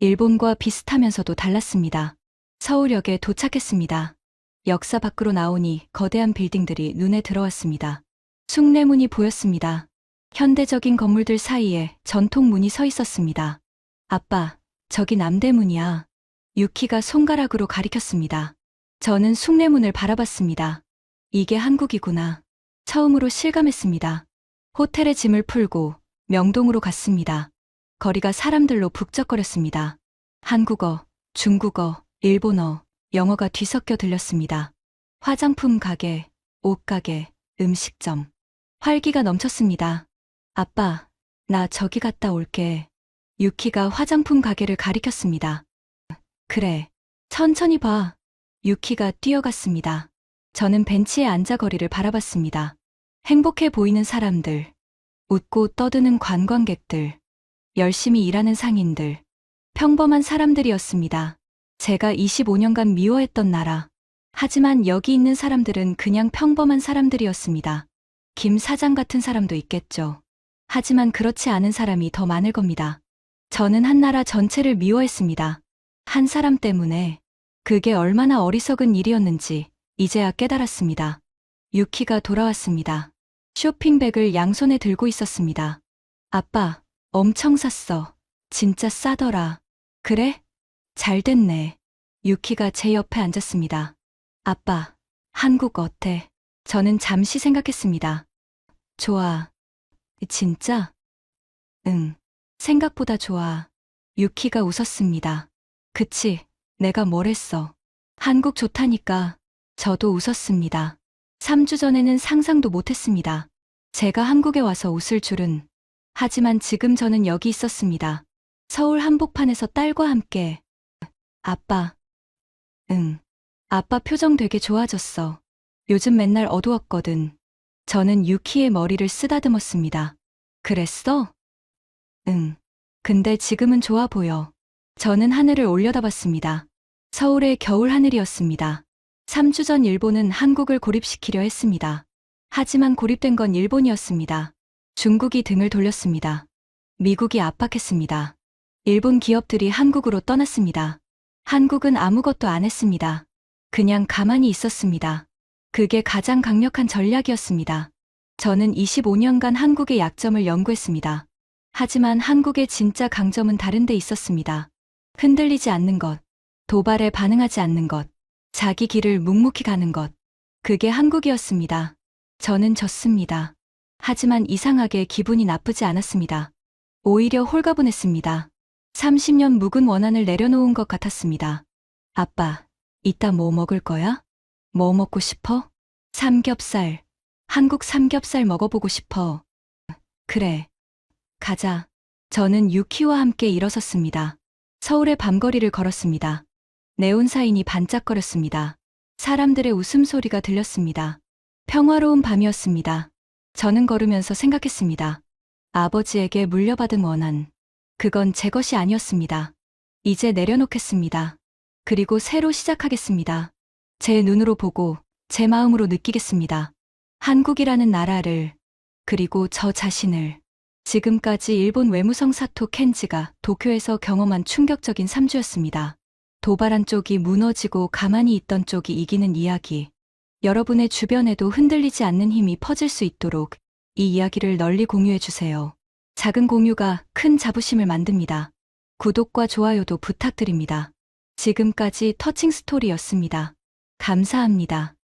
일본과 비슷하면서도 달랐습니다. 서울역에 도착했습니다. 역사 밖으로 나오니 거대한 빌딩들이 눈에 들어왔습니다. 숭례문이 보였습니다. 현대적인 건물들 사이에 전통문이 서 있었습니다. 아빠, 저기 남대문이야. 유키가 손가락으로 가리켰습니다. 저는 숭례문을 바라봤습니다. 이게 한국이구나. 처음으로 실감했습니다. 호텔에 짐을 풀고 명동으로 갔습니다. 거리가 사람들로 북적거렸습니다. 한국어, 중국어, 일본어, 영어가 뒤섞여 들렸습니다. 화장품 가게, 옷가게, 음식점. 활기가 넘쳤습니다. 아빠, 나 저기 갔다 올게. 유키가 화장품 가게를 가리켰습니다. 그래, 천천히 봐. 유키가 뛰어갔습니다. 저는 벤치에 앉아 거리를 바라봤습니다. 행복해 보이는 사람들, 웃고 떠드는 관광객들, 열심히 일하는 상인들, 평범한 사람들이었습니다. 제가 25년간 미워했던 나라. 하지만 여기 있는 사람들은 그냥 평범한 사람들이었습니다. 김 사장 같은 사람도 있겠죠. 하지만 그렇지 않은 사람이 더 많을 겁니다. 저는 한 나라 전체를 미워했습니다. 한 사람 때문에. 그게 얼마나 어리석은 일이었는지 이제야 깨달았습니다. 유키가 돌아왔습니다. 쇼핑백을 양손에 들고 있었습니다. 아빠, 엄청 샀어. 진짜 싸더라. 그래? 잘 됐네. 유키가 제 옆에 앉았습니다. 아빠, 한국 어때? 저는 잠시 생각했습니다. 좋아. 진짜? 응. 생각보다 좋아. 유키가 웃었습니다. 그치, 내가 뭘 했어. 한국 좋다니까. 저도 웃었습니다. 3주 전에는 상상도 못했습니다. 제가 한국에 와서 웃을 줄은. 하지만 지금 저는 여기 있었습니다. 서울 한복판에서 딸과 함께. 아빠. 응. 아빠 표정 되게 좋아졌어. 요즘 맨날 어두웠거든. 저는 유키의 머리를 쓰다듬었습니다. 그랬어? 응. 근데 지금은 좋아 보여. 저는 하늘을 올려다봤습니다. 서울의 겨울 하늘이었습니다. 3주 전 일본은 한국을 고립시키려 했습니다. 하지만 고립된 건 일본이었습니다. 중국이 등을 돌렸습니다. 미국이 압박했습니다. 일본 기업들이 한국으로 떠났습니다. 한국은 아무것도 안 했습니다. 그냥 가만히 있었습니다. 그게 가장 강력한 전략이었습니다. 저는 25년간 한국의 약점을 연구했습니다. 하지만 한국의 진짜 강점은 다른 데 있었습니다. 흔들리지 않는 것, 도발에 반응하지 않는 것, 자기 길을 묵묵히 가는 것. 그게 한국이었습니다. 저는 졌습니다. 하지만 이상하게 기분이 나쁘지 않았습니다. 오히려 홀가분했습니다. 30년 묵은 원한을 내려놓은 것 같았습니다. 아빠, 이따 뭐 먹을 거야? 뭐 먹고 싶어? 삼겹살. 한국 삼겹살 먹어보고 싶어. 그래. 가자. 저는 유키와 함께 일어섰습니다. 서울의 밤거리를 걸었습니다. 네온사인이 반짝거렸습니다. 사람들의 웃음소리가 들렸습니다. 평화로운 밤이었습니다. 저는 걸으면서 생각했습니다. 아버지에게 물려받은 원한. 그건 제 것이 아니었습니다. 이제 내려놓겠습니다. 그리고 새로 시작하겠습니다. 제 눈으로 보고 제 마음으로 느끼겠습니다. 한국이라는 나라를, 그리고 저 자신을. 지금까지 일본 외무성 사토 켄지가 도쿄에서 경험한 충격적인 3주였습니다. 도발한 쪽이 무너지고 가만히 있던 쪽이 이기는 이야기. 여러분의 주변에도 흔들리지 않는 힘이 퍼질 수 있도록 이 이야기를 널리 공유해 주세요. 작은 공유가 큰 자부심을 만듭니다. 구독과 좋아요도 부탁드립니다. 지금까지 터칭 스토리였습니다. 감사합니다.